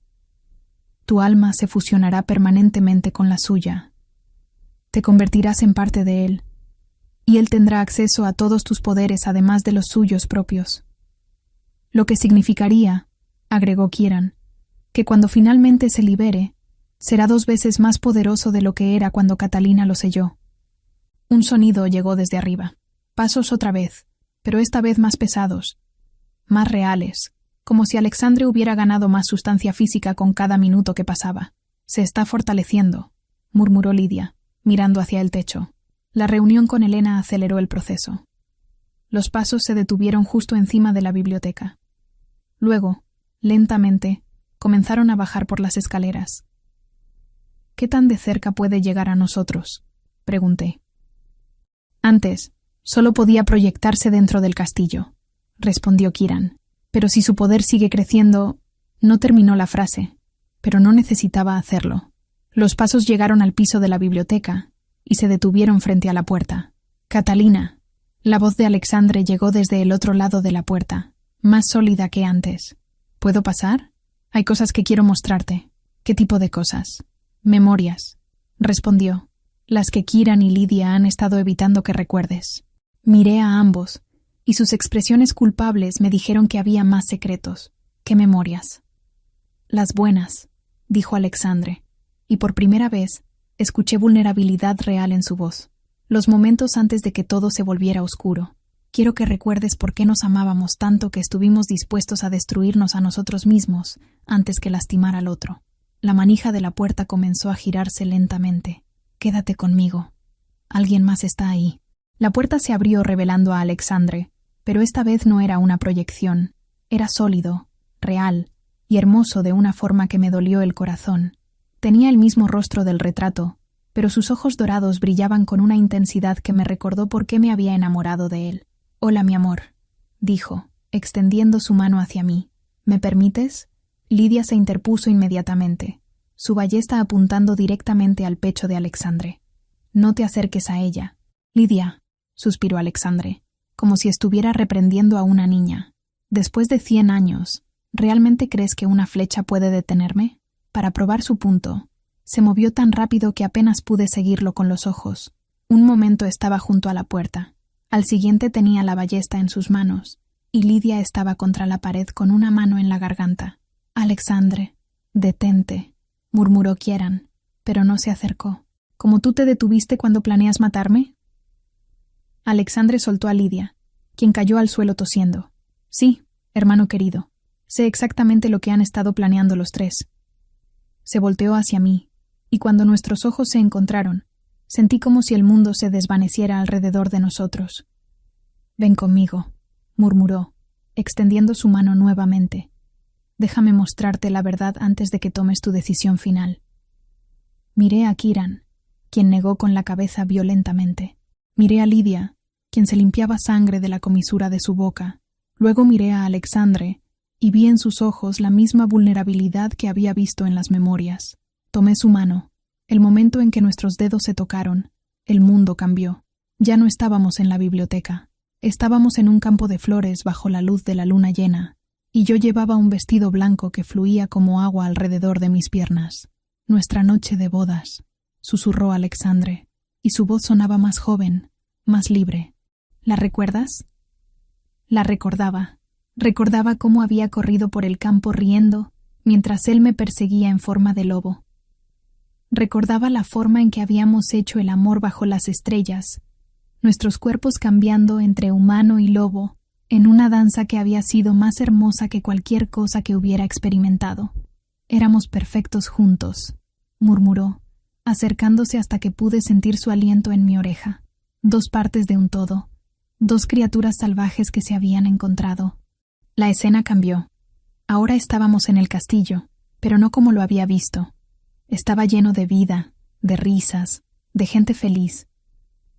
Tu alma se fusionará permanentemente con la suya. Te convertirás en parte de él, y él tendrá acceso a todos tus poderes además de los suyos propios. Lo que significaría, agregó Kiran, que cuando finalmente se libere, será 2 veces más poderoso de lo que era cuando Catalina lo selló. Un sonido llegó desde arriba. Pasos otra vez, pero esta vez más pesados, más reales, como si Alexandre hubiera ganado más sustancia física con cada minuto que pasaba. Se está fortaleciendo, murmuró Lidia, mirando hacia el techo. La reunión con Elena aceleró el proceso. Los pasos se detuvieron justo encima de la biblioteca. Luego, lentamente, comenzaron a bajar por las escaleras. ¿Qué tan de cerca puede llegar a nosotros?, pregunté. Antes, solo podía proyectarse dentro del castillo, respondió Kiran. Pero si su poder sigue creciendo... No terminó la frase, pero no necesitaba hacerlo. Los pasos llegaron al piso de la biblioteca y se detuvieron frente a la puerta. Catalina. La voz de Alexandre llegó desde el otro lado de la puerta, más sólida que antes. ¿Puedo pasar? Hay cosas que quiero mostrarte. ¿Qué tipo de cosas? Memorias, respondió. Las que Kiran y Lidia han estado evitando que recuerdes. Miré a ambos, y sus expresiones culpables me dijeron que había más secretos. ¿Qué memorias? Las buenas, dijo Alexandre, y por primera vez escuché vulnerabilidad real en su voz. Los momentos antes de que todo se volviera oscuro. Quiero que recuerdes por qué nos amábamos tanto que estuvimos dispuestos a destruirnos a nosotros mismos antes que lastimar al otro. La manija de la puerta comenzó a girarse lentamente. Quédate conmigo. Alguien más está ahí. La puerta se abrió revelando a Alexandre, pero esta vez no era una proyección. Era sólido, real y hermoso de una forma que me dolió el corazón. Tenía el mismo rostro del retrato, pero sus ojos dorados brillaban con una intensidad que me recordó por qué me había enamorado de él. «Hola, mi amor», dijo, extendiendo su mano hacia mí. «¿Me permites?» Lidia se interpuso inmediatamente, su ballesta apuntando directamente al pecho de Alexandre. «No te acerques a ella». «Lidia», suspiró Alexandre, como si estuviera reprendiendo a una niña. «Después de 100 años, ¿realmente crees que una flecha puede detenerme?» Para probar su punto, se movió tan rápido que apenas pude seguirlo con los ojos. Un momento estaba junto a la puerta. Al siguiente tenía la ballesta en sus manos, y Lidia estaba contra la pared con una mano en la garganta. «Alexandre, detente», murmuró Kieran, pero no se acercó. «¿Como tú te detuviste cuando planeas matarme?» Alexandre soltó a Lidia, quien cayó al suelo tosiendo. «Sí, hermano querido, sé exactamente lo que han estado planeando los tres». Se volteó hacia mí, y cuando nuestros ojos se encontraron, sentí como si el mundo se desvaneciera alrededor de nosotros. «Ven conmigo», murmuró, extendiendo su mano nuevamente. «Déjame mostrarte la verdad antes de que tomes tu decisión final». Miré a Kieran, quien negó con la cabeza violentamente. Miré a Lidia, quien se limpiaba sangre de la comisura de su boca. Luego miré a Alexandre, y vi en sus ojos la misma vulnerabilidad que había visto en las memorias. Tomé su mano. El momento en que nuestros dedos se tocaron, el mundo cambió. Ya no estábamos en la biblioteca. Estábamos en un campo de flores bajo la luz de la luna llena, y yo llevaba un vestido blanco que fluía como agua alrededor de mis piernas. «Nuestra noche de bodas», susurró Alexandre, y su voz sonaba más joven, más libre. «¿La recuerdas?» La recordaba. Recordaba cómo había corrido por el campo riendo, mientras él me perseguía en forma de lobo. Recordaba la forma en que habíamos hecho el amor bajo las estrellas, nuestros cuerpos cambiando entre humano y lobo, en una danza que había sido más hermosa que cualquier cosa que hubiera experimentado. «Éramos perfectos juntos», murmuró, acercándose hasta que pude sentir su aliento en mi oreja. Dos partes de un todo, dos criaturas salvajes que se habían encontrado. La escena cambió. Ahora estábamos en el castillo, pero no como lo había visto. Estaba lleno de vida, de risas, de gente feliz.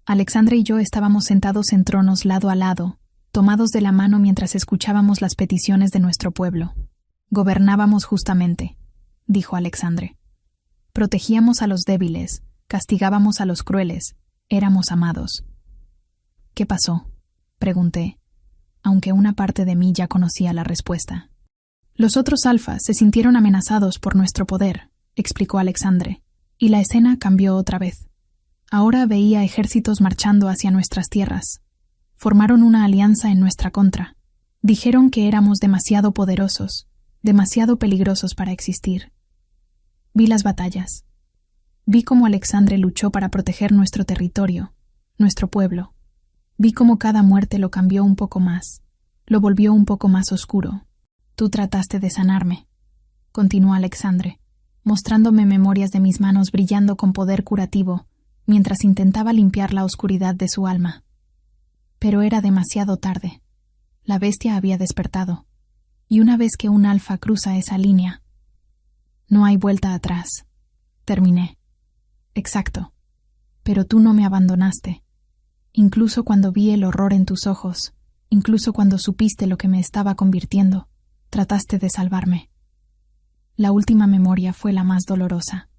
Alexandre y yo estábamos sentados en tronos lado a lado, tomados de la mano mientras escuchábamos las peticiones de nuestro pueblo. «Gobernábamos justamente», dijo Alexandre. «Protegíamos a los débiles, castigábamos a los crueles, éramos amados». «¿Qué pasó?», pregunté, aunque una parte de mí ya conocía la respuesta. «Los otros alfas se sintieron amenazados por nuestro poder», explicó Alexandre, y la escena cambió otra vez. Ahora veía ejércitos marchando hacia nuestras tierras. Formaron una alianza en nuestra contra. Dijeron que éramos demasiado poderosos, demasiado peligrosos para existir. Vi las batallas. Vi cómo Alexandre luchó para proteger nuestro territorio, nuestro pueblo. Vi cómo cada muerte lo cambió un poco más, lo volvió un poco más oscuro. «Tú trataste de sanarme», continuó Alexandre, mostrándome memorias de mis manos brillando con poder curativo, mientras intentaba limpiar la oscuridad de su alma. Pero era demasiado tarde. La bestia había despertado, y una vez que un alfa cruza esa línea, no hay vuelta atrás. Terminé. Exacto. Pero tú no me abandonaste. Incluso cuando vi el horror en tus ojos, incluso cuando supiste lo que me estaba convirtiendo, trataste de salvarme. La última memoria fue la más dolorosa.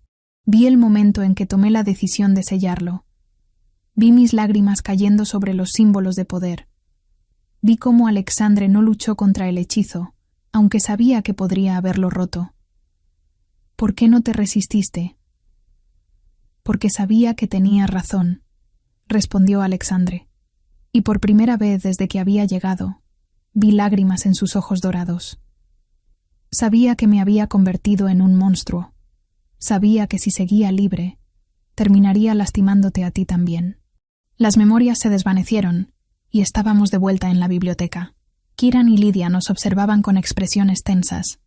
Vi el momento en que tomé la decisión de sellarlo. Vi mis lágrimas cayendo sobre los símbolos de poder. Vi cómo Alexandre no luchó contra el hechizo, aunque sabía que podría haberlo roto. «¿Por qué no te resististe?» «Porque sabía que tenía razón», respondió Alexandre, y por primera vez desde que había llegado, vi lágrimas en sus ojos dorados. Sabía que me había convertido en un monstruo. Sabía que si seguía libre, terminaría lastimándote a ti también. Las memorias se desvanecieron, y estábamos de vuelta en la biblioteca. Kieran y Lidia nos observaban con expresiones tensas.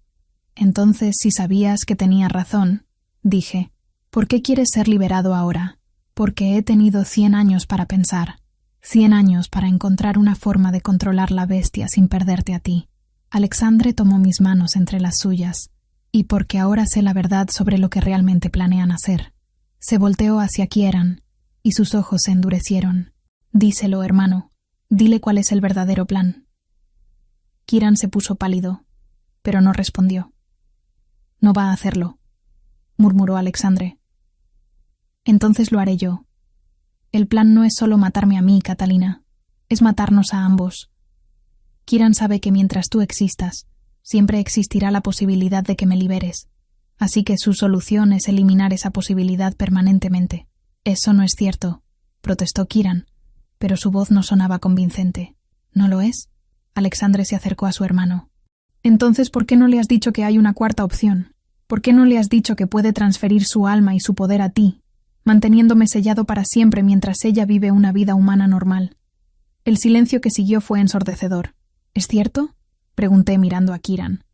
«Entonces, si sabías que tenía razón», dije, «¿por qué quieres ser liberado ahora? Porque he tenido 100 años para pensar, 100 años para encontrar una forma de controlar la bestia sin perderte a ti. Alexandre tomó mis manos entre las suyas, y porque ahora sé la verdad sobre lo que realmente planean hacer. Se volteó hacia Kieran, y sus ojos se endurecieron. Díselo, hermano. Dile cuál es el verdadero plan. Kieran se puso pálido, pero no respondió. No va a hacerlo, murmuró Alexandre. Entonces lo haré yo. El plan no es solo matarme a mí, Catalina, es matarnos a ambos. Kieran sabe que mientras tú existas, siempre existirá la posibilidad de que me liberes, así que su solución es eliminar esa posibilidad permanentemente. Eso no es cierto, protestó Kieran, pero su voz no sonaba convincente. ¿No lo es? Alexandre se acercó a su hermano. Entonces, ¿por qué no le has dicho que hay una cuarta opción? ¿Por qué no le has dicho que puede transferir su alma y su poder a ti, manteniéndome sellado para siempre mientras ella vive una vida humana normal? El silencio que siguió fue ensordecedor. ¿Es cierto?, pregunté mirando a Kieran.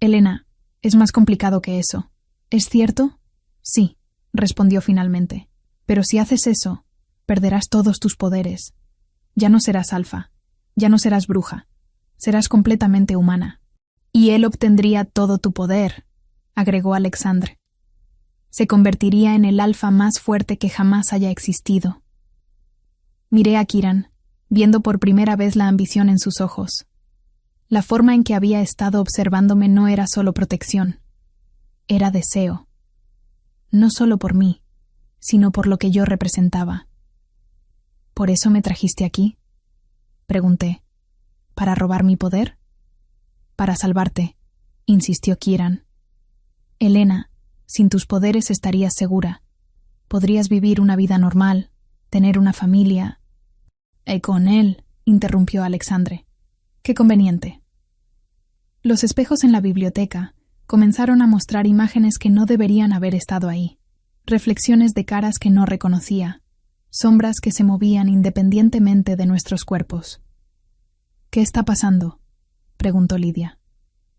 Elena, es más complicado que eso. ¿Es cierto? Sí, respondió finalmente. Pero si haces eso, perderás todos tus poderes. Ya no serás alfa, ya no serás bruja, serás completamente humana. Y él obtendría todo tu poder, agregó Alexandre. Se convertiría en el alfa más fuerte que jamás haya existido. Miré a Kieran, viendo por primera vez la ambición en sus ojos. La forma en que había estado observándome no era solo protección, era deseo. No solo por mí, sino por lo que yo representaba. ¿Por eso me trajiste aquí?, pregunté. ¿Para robar mi poder? Para salvarte, insistió Kieran. Elena, sin tus poderes estarías segura. Podrías vivir una vida normal, tener una familia. Con él, interrumpió Alexandre. Qué conveniente. Los espejos en la biblioteca comenzaron a mostrar imágenes que no deberían haber estado ahí. Reflexiones de caras que no reconocía, sombras que se movían independientemente de nuestros cuerpos. ¿Qué está pasando?, preguntó Lidia.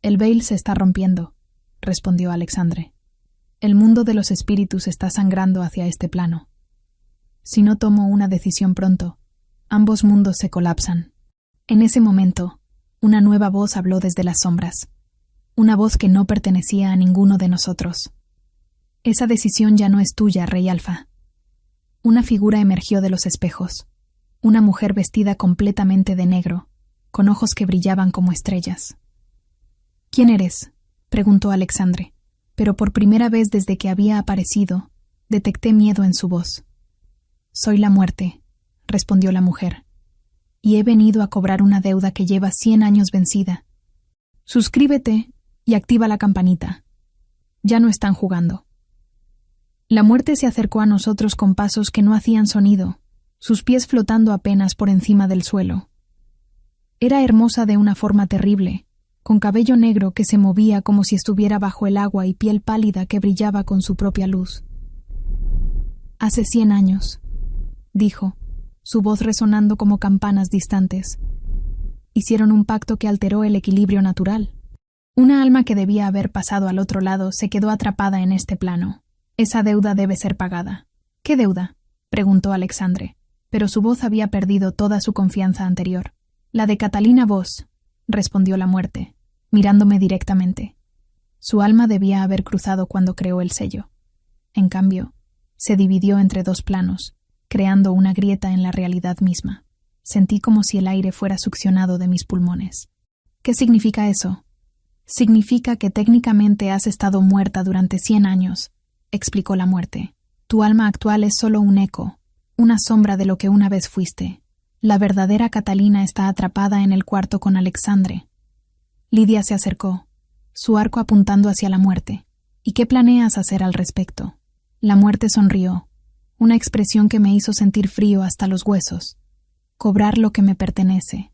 El veil se está rompiendo, respondió Alexandre. El mundo de los espíritus está sangrando hacia este plano. Si no tomo una decisión pronto, ambos mundos se colapsan. En ese momento, una nueva voz habló desde las sombras. Una voz que no pertenecía a ninguno de nosotros. Esa decisión ya no es tuya, Rey Alfa. Una figura emergió de los espejos. Una mujer vestida completamente de negro, con ojos que brillaban como estrellas. ¿Quién eres?, preguntó Alexandre, pero por primera vez desde que había aparecido, detecté miedo en su voz. Soy la muerte, respondió la mujer, y he venido a cobrar una deuda que lleva 100 años vencida. Suscríbete y activa la campanita. Ya no están jugando. La muerte se acercó a nosotros con pasos que no hacían sonido, sus pies flotando apenas por encima del suelo. Era hermosa de una forma terrible, con cabello negro que se movía como si estuviera bajo el agua y piel pálida que brillaba con su propia luz. Hace 100 años, dijo, su voz resonando como campanas distantes. Hicieron un pacto que alteró el equilibrio natural. Una alma que debía haber pasado al otro lado se quedó atrapada en este plano. Esa deuda debe ser pagada. ¿Qué deuda?, preguntó Alexandre, pero su voz había perdido toda su confianza anterior. La de Catalina Voss, respondió la muerte, mirándome directamente. Su alma debía haber cruzado cuando creó el sello. En cambio, se dividió entre dos planos, creando una grieta en la realidad misma. Sentí como si el aire fuera succionado de mis pulmones. ¿Qué significa eso? Significa que técnicamente has estado muerta durante 100 años, explicó la muerte. Tu alma actual es solo un eco, una sombra de lo que una vez fuiste. La verdadera Catalina está atrapada en el cuarto con Alexandre. Lidia se acercó, su arco apuntando hacia la muerte. ¿Y qué planeas hacer al respecto? La muerte sonrió, una expresión que me hizo sentir frío hasta los huesos. Cobrar lo que me pertenece.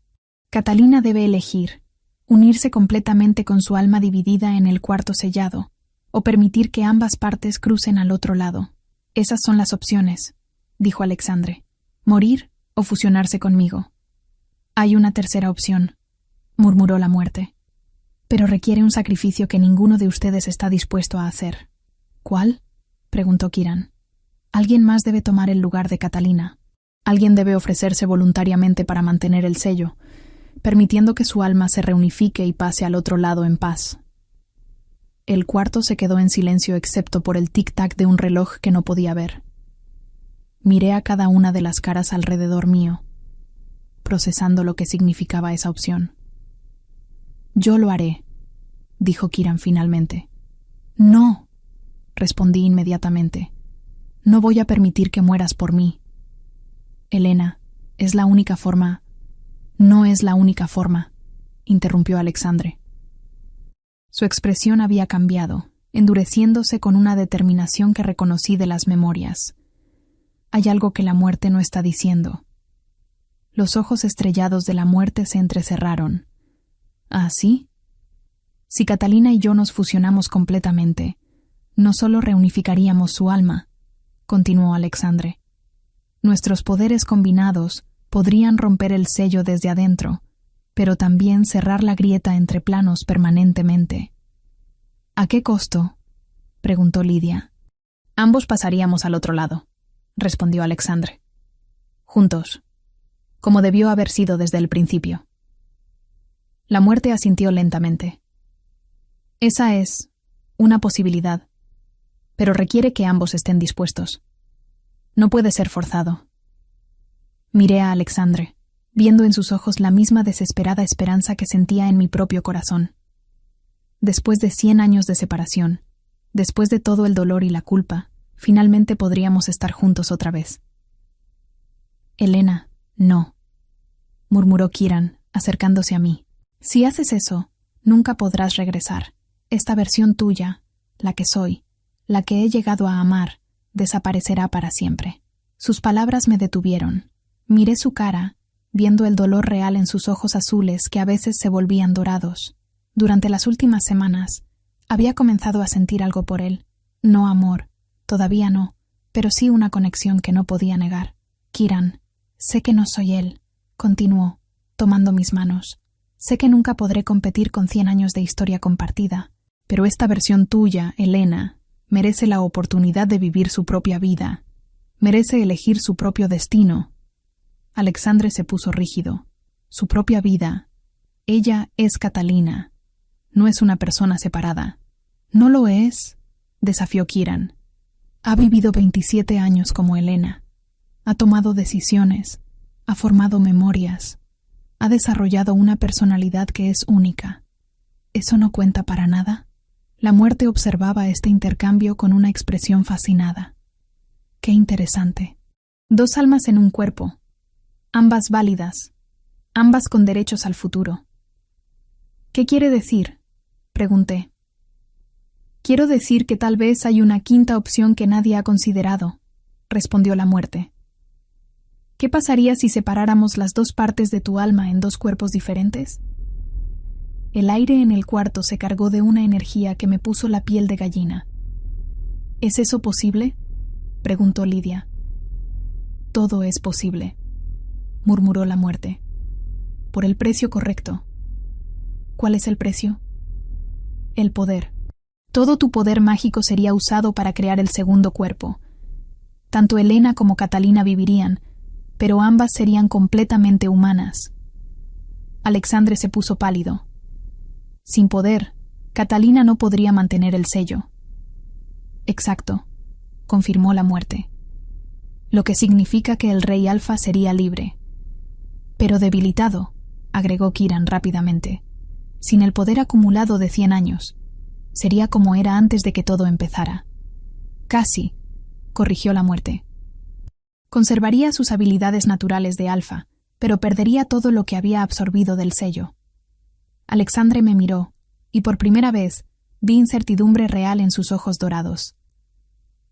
Catalina debe elegir, unirse completamente con su alma dividida en el cuarto sellado, o permitir que ambas partes crucen al otro lado. Esas son las opciones, dijo Alexandre. Morir o fusionarse conmigo. Hay una tercera opción, murmuró la muerte. Pero requiere un sacrificio que ninguno de ustedes está dispuesto a hacer. ¿Cuál?, preguntó Kieran. Alguien más debe tomar el lugar de Catalina. Alguien debe ofrecerse voluntariamente para mantener el sello, permitiendo que su alma se reunifique y pase al otro lado en paz. El cuarto se quedó en silencio excepto por el tic-tac de un reloj que no podía ver. Miré a cada una de las caras alrededor mío, procesando lo que significaba esa opción. «Yo lo haré», dijo Kieran finalmente. «No», respondí inmediatamente. «No voy a permitir que mueras por mí». «Elena, es la única forma». «No es la única forma», interrumpió Alexandre. Su expresión había cambiado, endureciéndose con una determinación que reconocí de las memorias. Hay algo que la muerte no está diciendo. Los ojos estrellados de la muerte se entrecerraron. ¿Ah, sí? Si Catalina y yo nos fusionamos completamente, no solo reunificaríamos su alma, continuó Alexandre. Nuestros poderes combinados podrían romper el sello desde adentro, pero también cerrar la grieta entre planos permanentemente. ¿A qué costo?, preguntó Lidia. Ambos pasaríamos al otro lado, respondió Alexandre. Juntos, como debió haber sido desde el principio. La muerte asintió lentamente. Esa es una posibilidad, pero requiere que ambos estén dispuestos. No puede ser forzado. Miré a Alexandre, viendo en sus ojos la misma desesperada esperanza que sentía en mi propio corazón. Después de 100 años de separación, después de todo el dolor y la culpa, finalmente podríamos estar juntos otra vez. Elena, no, murmuró Kieran, acercándose a mí. Si haces eso, nunca podrás regresar. Esta versión tuya, la que soy, la que he llegado a amar, desaparecerá para siempre. Sus palabras me detuvieron. Miré su cara, viendo el dolor real en sus ojos azules que a veces se volvían dorados. Durante las últimas semanas, había comenzado a sentir algo por él. No amor, todavía no, pero sí una conexión que no podía negar. Kieran, sé que no soy él, continuó, tomando mis manos. Sé que nunca podré competir con 100 años de historia compartida, pero esta versión tuya, Elena, merece la oportunidad de vivir su propia vida. Merece elegir su propio destino. Alexandre se puso rígido. Su propia vida. Ella es Catalina. No es una persona separada. ¿No lo es?, desafió Kieran. Ha vivido 27 años como Elena. Ha tomado decisiones. Ha formado memorias. Ha desarrollado una personalidad que es única. ¿Eso no cuenta para nada? La muerte observaba este intercambio con una expresión fascinada. Qué interesante. 2 almas en un cuerpo. Ambas válidas. Ambas con derechos al futuro. ¿Qué quiere decir?, pregunté. Quiero decir que tal vez hay una quinta opción que nadie ha considerado, respondió la muerte. ¿Qué pasaría si separáramos las 2 partes de tu alma en 2 cuerpos diferentes? El aire en el cuarto se cargó de una energía que me puso la piel de gallina. ¿Es eso posible?, preguntó Lidia. Todo es posible, murmuró la muerte. Por el precio correcto. ¿Cuál es el precio? El poder. Todo tu poder mágico sería usado para crear el segundo cuerpo. Tanto Elena como Catalina vivirían, pero ambas serían completamente humanas. Alexandre se puso pálido. Sin poder, Catalina no podría mantener el sello. Exacto, confirmó la muerte. Lo que significa que el rey Alfa sería libre. Pero debilitado, agregó Kieran rápidamente. Sin el poder acumulado de 100 años. Sería como era antes de que todo empezara. Casi, corrigió la muerte. Conservaría sus habilidades naturales de Alfa, pero perdería todo lo que había absorbido del sello. Alexandre me miró, y por primera vez vi incertidumbre real en sus ojos dorados.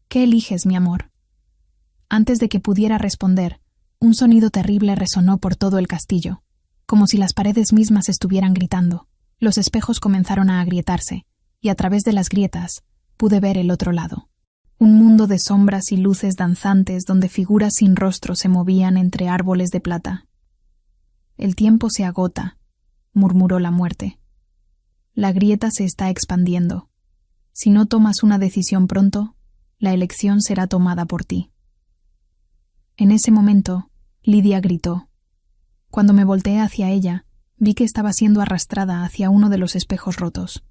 ¿Qué eliges, mi amor? Antes de que pudiera responder, un sonido terrible resonó por todo el castillo, como si las paredes mismas estuvieran gritando. Los espejos comenzaron a agrietarse, y a través de las grietas pude ver el otro lado. Un mundo de sombras y luces danzantes donde figuras sin rostro se movían entre árboles de plata. El tiempo se agota, murmuró la muerte. La grieta se está expandiendo. Si no tomas una decisión pronto, La elección será tomada por ti. En ese momento, Lidia gritó. Cuando me volteé hacia ella, vi que estaba siendo arrastrada hacia uno de los espejos rotos.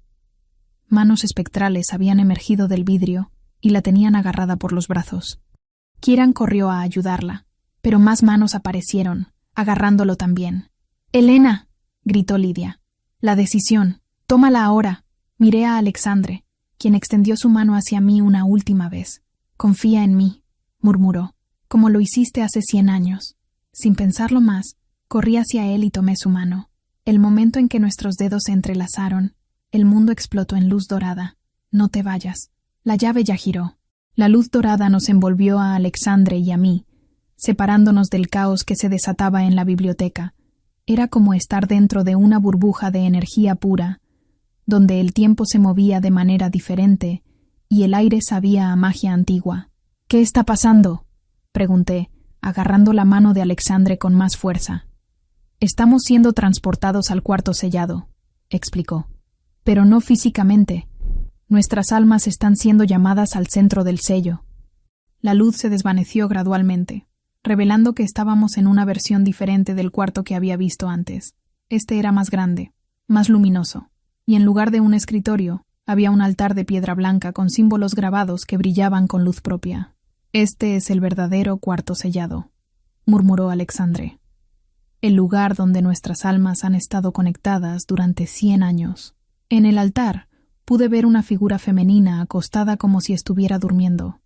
Manos espectrales habían emergido del vidrio y la tenían agarrada por los brazos. Kieran corrió a ayudarla, pero más manos aparecieron, agarrándolo también. «¡Elena!», gritó Lidia. «La decisión. Tómala ahora». Miré a Alexandre, quien extendió su mano hacia mí una última vez. «Confía en mí», murmuró, «como lo hiciste hace 100 años». Sin pensarlo más, corrí hacia él y tomé su mano. El momento en que nuestros dedos se entrelazaron, el mundo explotó en luz dorada. «No te vayas». La llave ya giró. La luz dorada nos envolvió a Alexandre y a mí, separándonos del caos que se desataba en la biblioteca. Era como estar dentro de una burbuja de energía pura, donde el tiempo se movía de manera diferente y el aire sabía a magia antigua. «¿Qué está pasando?», pregunté, agarrando la mano de Alexandre con más fuerza. «Estamos siendo transportados al cuarto sellado», explicó. «Pero no físicamente. Nuestras almas están siendo llamadas al centro del sello». La luz se desvaneció gradualmente, revelando que estábamos en una versión diferente del cuarto que había visto antes. Este era más grande, más luminoso, y en lugar de un escritorio, había un altar de piedra blanca con símbolos grabados que brillaban con luz propia. «Este es el verdadero cuarto sellado», murmuró Alexandre. «El lugar donde nuestras almas han estado conectadas durante 100 años». En el altar pude ver una figura femenina acostada como si estuviera durmiendo.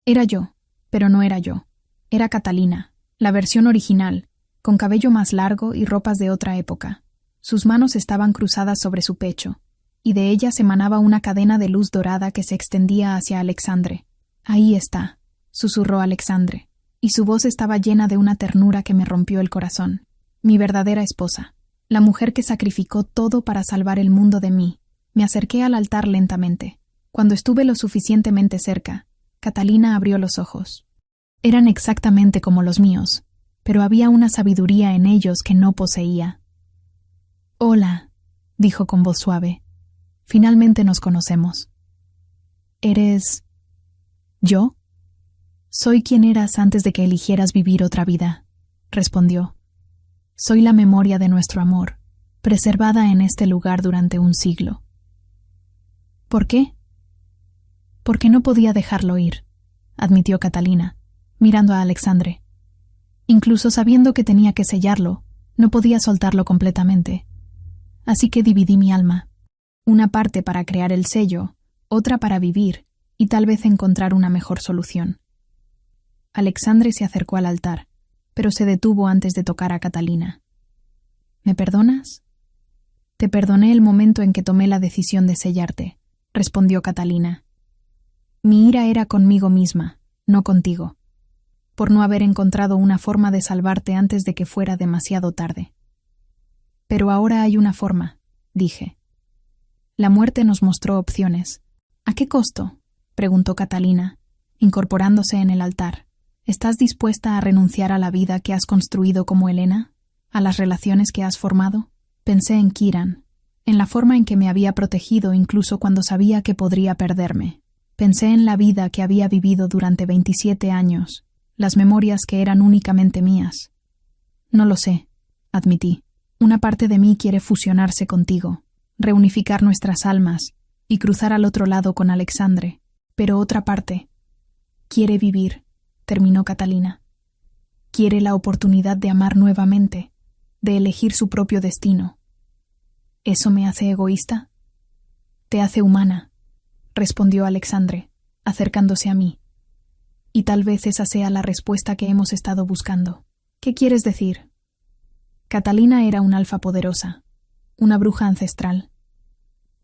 Era yo, pero no era yo. Era Catalina, la versión original, con cabello más largo y ropas de otra época. Sus manos estaban cruzadas sobre su pecho, y de ellas emanaba una cadena de luz dorada que se extendía hacia Alexandre. «Ahí está», susurró Alexandre, y su voz estaba llena de una ternura que me rompió el corazón. «Mi verdadera esposa, la mujer que sacrificó todo para salvar el mundo de mí». Me acerqué al altar lentamente. Cuando estuve lo suficientemente cerca, Catalina abrió los ojos. Eran exactamente como los míos, pero había una sabiduría en ellos que no poseía. «Hola», dijo con voz suave. «Finalmente nos conocemos». «¿Eres... yo?» «Soy quien eras antes de que eligieras vivir otra vida», respondió. «Soy la memoria de nuestro amor, preservada en este lugar durante un siglo». «¿Por qué?» «Porque no podía dejarlo ir», admitió Catalina, mirando a Alexandre. «Incluso sabiendo que tenía que sellarlo, no podía soltarlo completamente. Así que dividí mi alma. Una parte para crear el sello, otra para vivir y tal vez encontrar una mejor solución». Alexandre se acercó al altar, pero se detuvo antes de tocar a Catalina. «¿Me perdonas?» «Te perdoné el momento en que tomé la decisión de sellarte», respondió Catalina. «Mi ira era conmigo misma, no contigo, por no haber encontrado una forma de salvarte antes de que fuera demasiado tarde. Pero ahora hay una forma», dije. La muerte nos mostró opciones. «¿A qué costo?», preguntó Catalina, incorporándose en el altar. «¿Estás dispuesta a renunciar a la vida que has construido como Elena? ¿A las relaciones que has formado?» Pensé en Kieran, en la forma en que me había protegido incluso cuando sabía que podría perderme. Pensé en la vida que había vivido durante 27 años, las memorias que eran únicamente mías. «No lo sé», admití. «Una parte de mí quiere fusionarse contigo, reunificar nuestras almas y cruzar al otro lado con Alexandre. Pero otra parte quiere vivir», terminó Catalina. «Quiere la oportunidad de amar nuevamente, de elegir su propio destino». «¿Eso me hace egoísta?» «Te hace humana», respondió Alexandre, acercándose a mí. «Y tal vez esa sea la respuesta que hemos estado buscando». «¿Qué quieres decir?» «Catalina era un alfa poderosa, una bruja ancestral.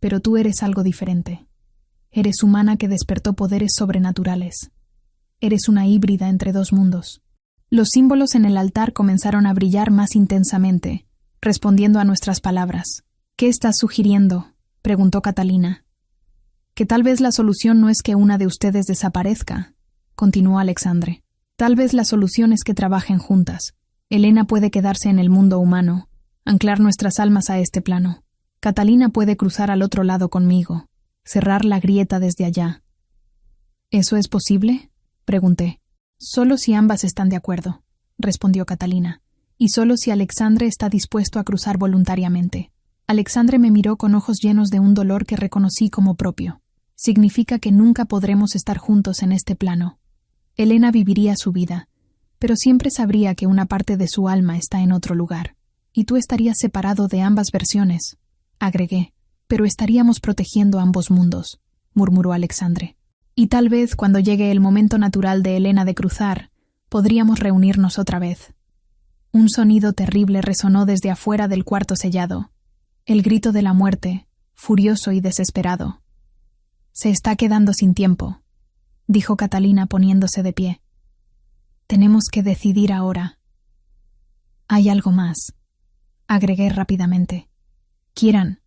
Pero tú eres algo diferente. Eres humana que despertó poderes sobrenaturales. Eres una híbrida entre dos mundos». Los símbolos en el altar comenzaron a brillar más intensamente, respondiendo a nuestras palabras. «¿Qué estás sugiriendo?», preguntó Catalina. «Que tal vez la solución no es que una de ustedes desaparezca», continuó Alexandre. «Tal vez la solución es que trabajen juntas. Elena puede quedarse en el mundo humano, anclar nuestras almas a este plano. Catalina puede cruzar al otro lado conmigo, cerrar la grieta desde allá». ¿Eso es posible?, pregunté. Solo si ambas están de acuerdo, respondió Catalina, y solo si Alexandre está dispuesto a cruzar voluntariamente. Alexandre me miró con ojos llenos de un dolor que reconocí como propio. Significa que nunca podremos estar juntos en este plano. Elena viviría su vida, pero siempre sabría que una parte de su alma está en otro lugar. Y tú estarías separado de ambas versiones, agregué, pero estaríamos protegiendo ambos mundos, murmuró Alexandre. Y tal vez cuando llegue el momento natural de Elena de cruzar, podríamos reunirnos otra vez. Un sonido terrible resonó desde afuera del cuarto sellado. El grito de la muerte, furioso y desesperado. Se está quedando sin tiempo, dijo Catalina poniéndose de pie. Tenemos que decidir ahora. Hay algo más, agregué rápidamente. Kieran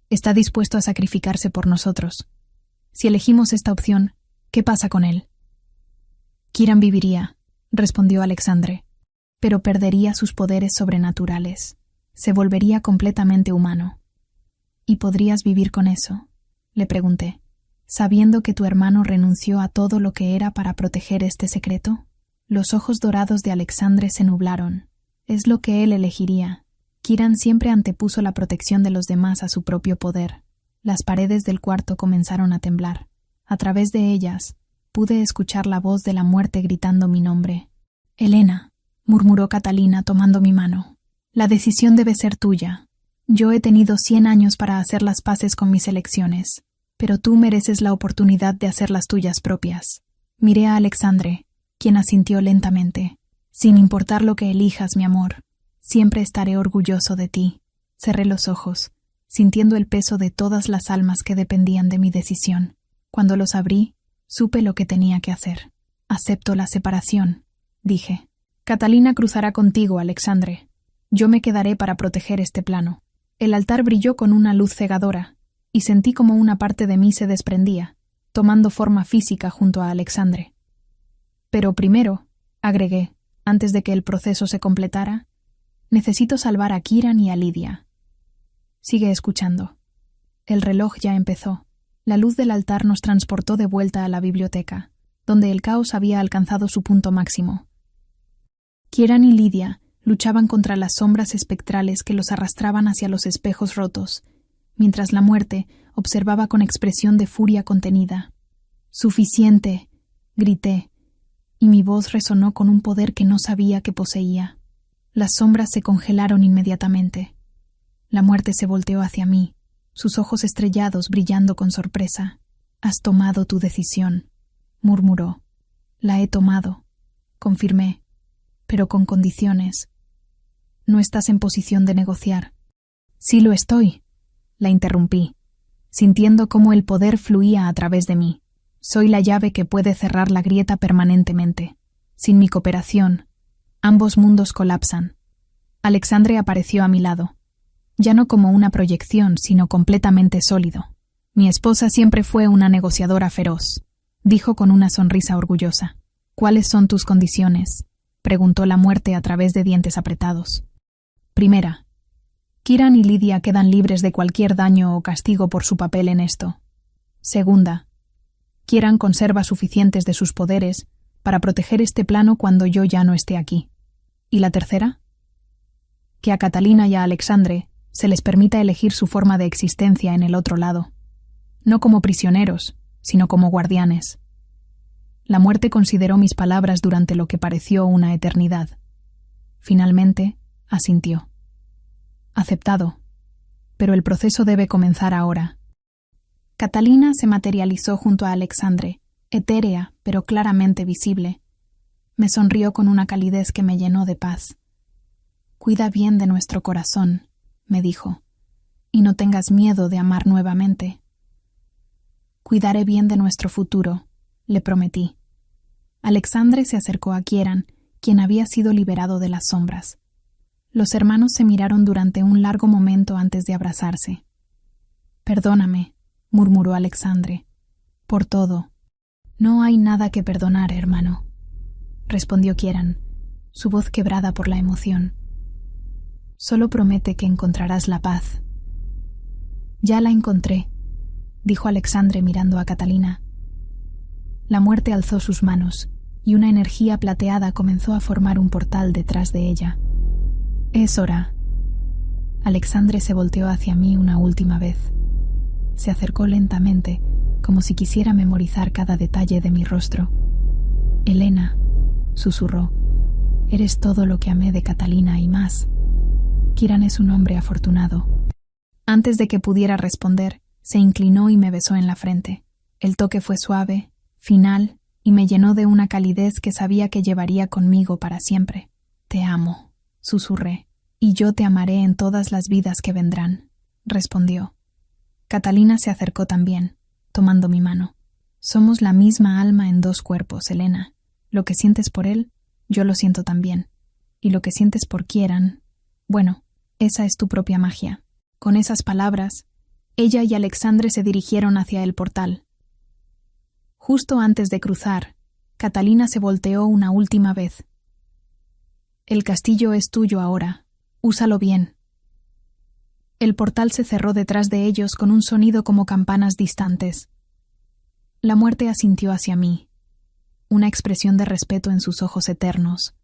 está dispuesto a sacrificarse por nosotros. Si elegimos esta opción, ¿qué pasa con él? Kieran viviría, respondió Alexandre, pero perdería sus poderes sobrenaturales. Se volvería completamente humano. ¿Y podrías vivir con eso?, le pregunté, sabiendo que tu hermano renunció a todo lo que era para proteger este secreto. Los ojos dorados de Alexandre se nublaron. Es lo que él elegiría. Kieran siempre antepuso la protección de los demás a su propio poder. Las paredes del cuarto comenzaron a temblar. A través de ellas, pude escuchar la voz de la muerte gritando mi nombre. «Elena», murmuró Catalina tomando mi mano. «La decisión debe ser tuya. Yo he tenido 100 años para hacer las paces con mis elecciones, pero tú mereces la oportunidad de hacer las tuyas propias». Miré a Alexandre, quien asintió lentamente. «Sin importar lo que elijas, mi amor, siempre estaré orgulloso de ti». Cerré los ojos, sintiendo el peso de todas las almas que dependían de mi decisión. Cuando los abrí, supe lo que tenía que hacer. «Acepto la separación», dije. «Catalina cruzará contigo, Alexandre. Yo me quedaré para proteger este plano». El altar brilló con una luz cegadora, y sentí como una parte de mí se desprendía, tomando forma física junto a Alexandre. «Pero primero», agregué, antes de que el proceso se completara, «necesito salvar a Kieran y a Lidia». «Sigue escuchando». El reloj ya empezó. La luz del altar nos transportó de vuelta a la biblioteca, donde el caos había alcanzado su punto máximo. Kieran y Lidia luchaban contra las sombras espectrales que los arrastraban hacia los espejos rotos, mientras la muerte observaba con expresión de furia contenida. «Suficiente», grité, y mi voz resonó con un poder que no sabía que poseía. Las sombras se congelaron inmediatamente. La muerte se volteó hacia mí, sus ojos estrellados brillando con sorpresa. «Has tomado tu decisión», murmuró. «La he tomado», confirmé, «pero con condiciones». «No estás en posición de negociar». «Sí lo estoy», la interrumpí, sintiendo cómo el poder fluía a través de mí. «Soy la llave que puede cerrar la grieta permanentemente. Sin mi cooperación, ambos mundos colapsan». Alexandre apareció a mi lado, ya no como una proyección, sino completamente sólido. «Mi esposa siempre fue una negociadora feroz», dijo con una sonrisa orgullosa. «¿Cuáles son tus condiciones?», preguntó la muerte a través de dientes apretados. «Primera, Kieran y Lidia quedan libres de cualquier daño o castigo por su papel en esto. Segunda, Kieran conserva suficientes de sus poderes para proteger este plano cuando yo ya no esté aquí. Y la tercera, que a Catalina y a Alexandre se les permita elegir su forma de existencia en el otro lado, no como prisioneros, sino como guardianes». La muerte consideró mis palabras durante lo que pareció una eternidad. Finalmente, asintió. «Aceptado. Pero el proceso debe comenzar ahora». Catalina se materializó junto a Alexandre, etérea, pero claramente visible. Me sonrió con una calidez que me llenó de paz. «Cuida bien de nuestro corazón», me dijo, «y no tengas miedo de amar nuevamente». «Cuidaré bien de nuestro futuro», le prometí. Alexandre se acercó a Kieran, quien había sido liberado de las sombras. Los hermanos se miraron durante un largo momento antes de abrazarse. «Perdóname», murmuró Alexandre, «por todo». «No hay nada que perdonar, hermano», respondió Kieran, su voz quebrada por la emoción. «Solo promete que encontrarás la paz». «Ya la encontré», dijo Alexandre mirando a Catalina. La muerte alzó sus manos, y una energía plateada comenzó a formar un portal detrás de ella. «Es hora». Alexandre se volteó hacia mí una última vez. Se acercó lentamente, como si quisiera memorizar cada detalle de mi rostro. «Elena», susurró, «eres todo lo que amé de Catalina y más. Kiran es un hombre afortunado». Antes de que pudiera responder, se inclinó y me besó en la frente. El toque fue suave, final, y me llenó de una calidez que sabía que llevaría conmigo para siempre. «Te amo», susurré, «y yo te amaré en todas las vidas que vendrán», respondió. Catalina se acercó también, tomando mi mano. «Somos la misma alma en dos cuerpos, Elena. Lo que sientes por él, yo lo siento también. Y lo que sientes por Kieran, bueno, esa es tu propia magia». Con esas palabras, ella y Alexandre se dirigieron hacia el portal. Justo antes de cruzar, Catalina se volteó una última vez. «El castillo es tuyo ahora. Úsalo bien». El portal se cerró detrás de ellos con un sonido como campanas distantes. La muerte asintió hacia mí, una expresión de respeto en sus ojos eternos,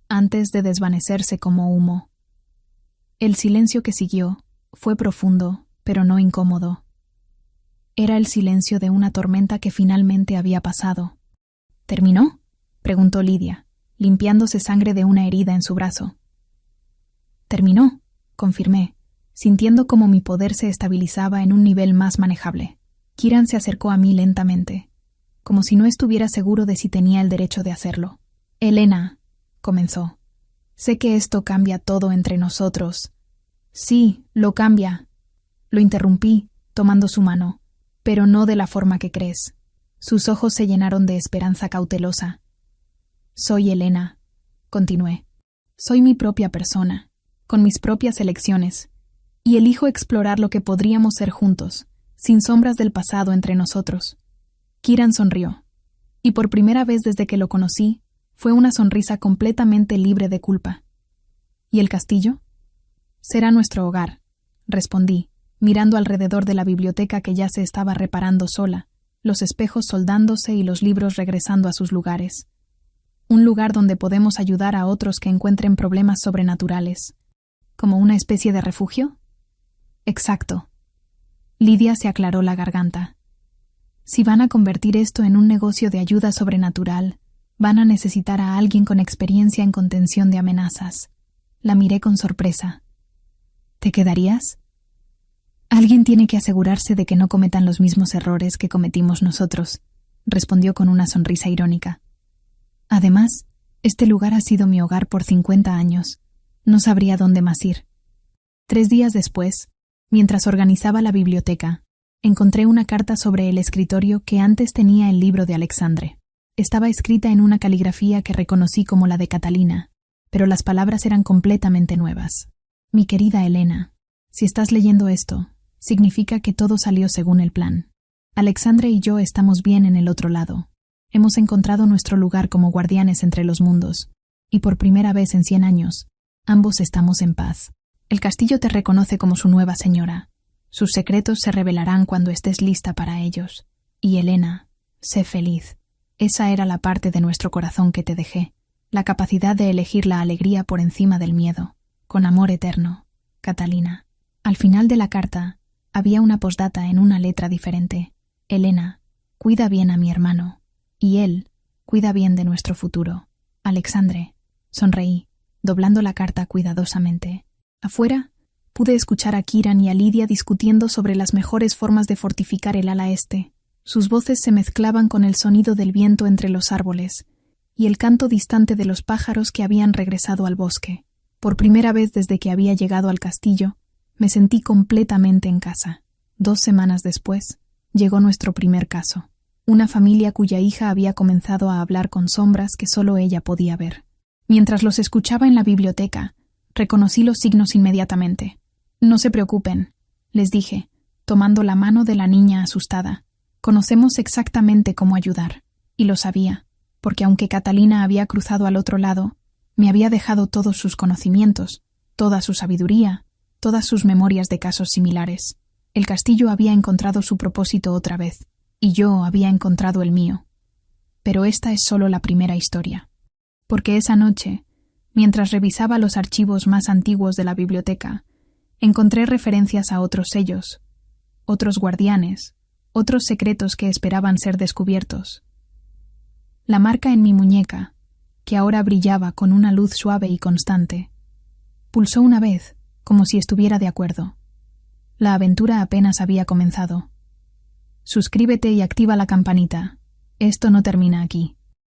antes de desvanecerse como humo. El silencio que siguió fue profundo, pero no incómodo. Era el silencio de una tormenta que finalmente había pasado. «¿Terminó?», preguntó Lidia, limpiándose sangre de una herida en su brazo. «Terminó», confirmé, sintiendo como mi poder se estabilizaba en un nivel más manejable. Kiran se acercó a mí lentamente, como si no estuviera seguro de si tenía el derecho de hacerlo. «Elena», comenzó, «sé que esto cambia todo entre nosotros». «Sí, lo cambia», lo interrumpí, tomando su mano, «pero no de la forma que crees». Sus ojos se llenaron de esperanza cautelosa. «Soy Elena», continué. «Soy mi propia persona, con mis propias elecciones, y elijo explorar lo que podríamos ser juntos, sin sombras del pasado entre nosotros». Kiran sonrió, y por primera vez desde que lo conocí, fue una sonrisa completamente libre de culpa. «¿Y el castillo?». «Será nuestro hogar», respondí, mirando alrededor de la biblioteca que ya se estaba reparando sola, los espejos soldándose y los libros regresando a sus lugares. «Un lugar donde podemos ayudar a otros que encuentren problemas sobrenaturales. ¿Como una especie de refugio?». «Exacto». Lidia se aclaró la garganta. «Si van a convertir esto en un negocio de ayuda sobrenatural, van a necesitar a alguien con experiencia en contención de amenazas». La miré con sorpresa. «¿Te quedarías?». «Alguien tiene que asegurarse de que no cometan los mismos errores que cometimos nosotros», respondió con una sonrisa irónica. «Además, este lugar ha sido mi hogar por 50 años. No sabría dónde más ir». 3 días después, mientras organizaba la biblioteca, encontré una carta sobre el escritorio que antes tenía el libro de Alexandre. Estaba escrita en una caligrafía que reconocí como la de Catalina, pero las palabras eran completamente nuevas. «Mi querida Elena, si estás leyendo esto, significa que todo salió según el plan. Alexandre y yo estamos bien en el otro lado. Hemos encontrado nuestro lugar como guardianes entre los mundos, y por primera vez en 100 años, ambos estamos en paz. El castillo te reconoce como su nueva señora. Sus secretos se revelarán cuando estés lista para ellos. Y Elena, sé feliz. Esa era la parte de nuestro corazón que te dejé, la capacidad de elegir la alegría por encima del miedo. Con amor eterno, Catalina». Al final de la carta había una postdata en una letra diferente. «Elena, cuida bien a mi hermano. Y él, cuida bien de nuestro futuro. Alexandre». Sonreí, doblando la carta cuidadosamente. Afuera, pude escuchar a Kiran y a Lidia discutiendo sobre las mejores formas de fortificar el ala este. Sus voces se mezclaban con el sonido del viento entre los árboles y el canto distante de los pájaros que habían regresado al bosque. Por primera vez desde que había llegado al castillo, me sentí completamente en casa. 2 semanas después, llegó nuestro primer caso. Una familia cuya hija había comenzado a hablar con sombras que solo ella podía ver. Mientras los escuchaba en la biblioteca, reconocí los signos inmediatamente. «No se preocupen», les dije, tomando la mano de la niña asustada. «Conocemos exactamente cómo ayudar». Y lo sabía, porque aunque Catalina había cruzado al otro lado, me había dejado todos sus conocimientos, toda su sabiduría, todas sus memorias de casos similares. El castillo había encontrado su propósito otra vez, y yo había encontrado el mío. pero esta es solo la primera historia. Porque esa noche, mientras revisaba los archivos más antiguos de la biblioteca, encontré referencias a otros sellos, otros guardianes, otros secretos que esperaban ser descubiertos. La marca en mi muñeca, que ahora brillaba con una luz suave y constante, pulsó una vez, como si estuviera de acuerdo. La aventura apenas había comenzado. Suscríbete y activa la campanita. Esto no termina aquí.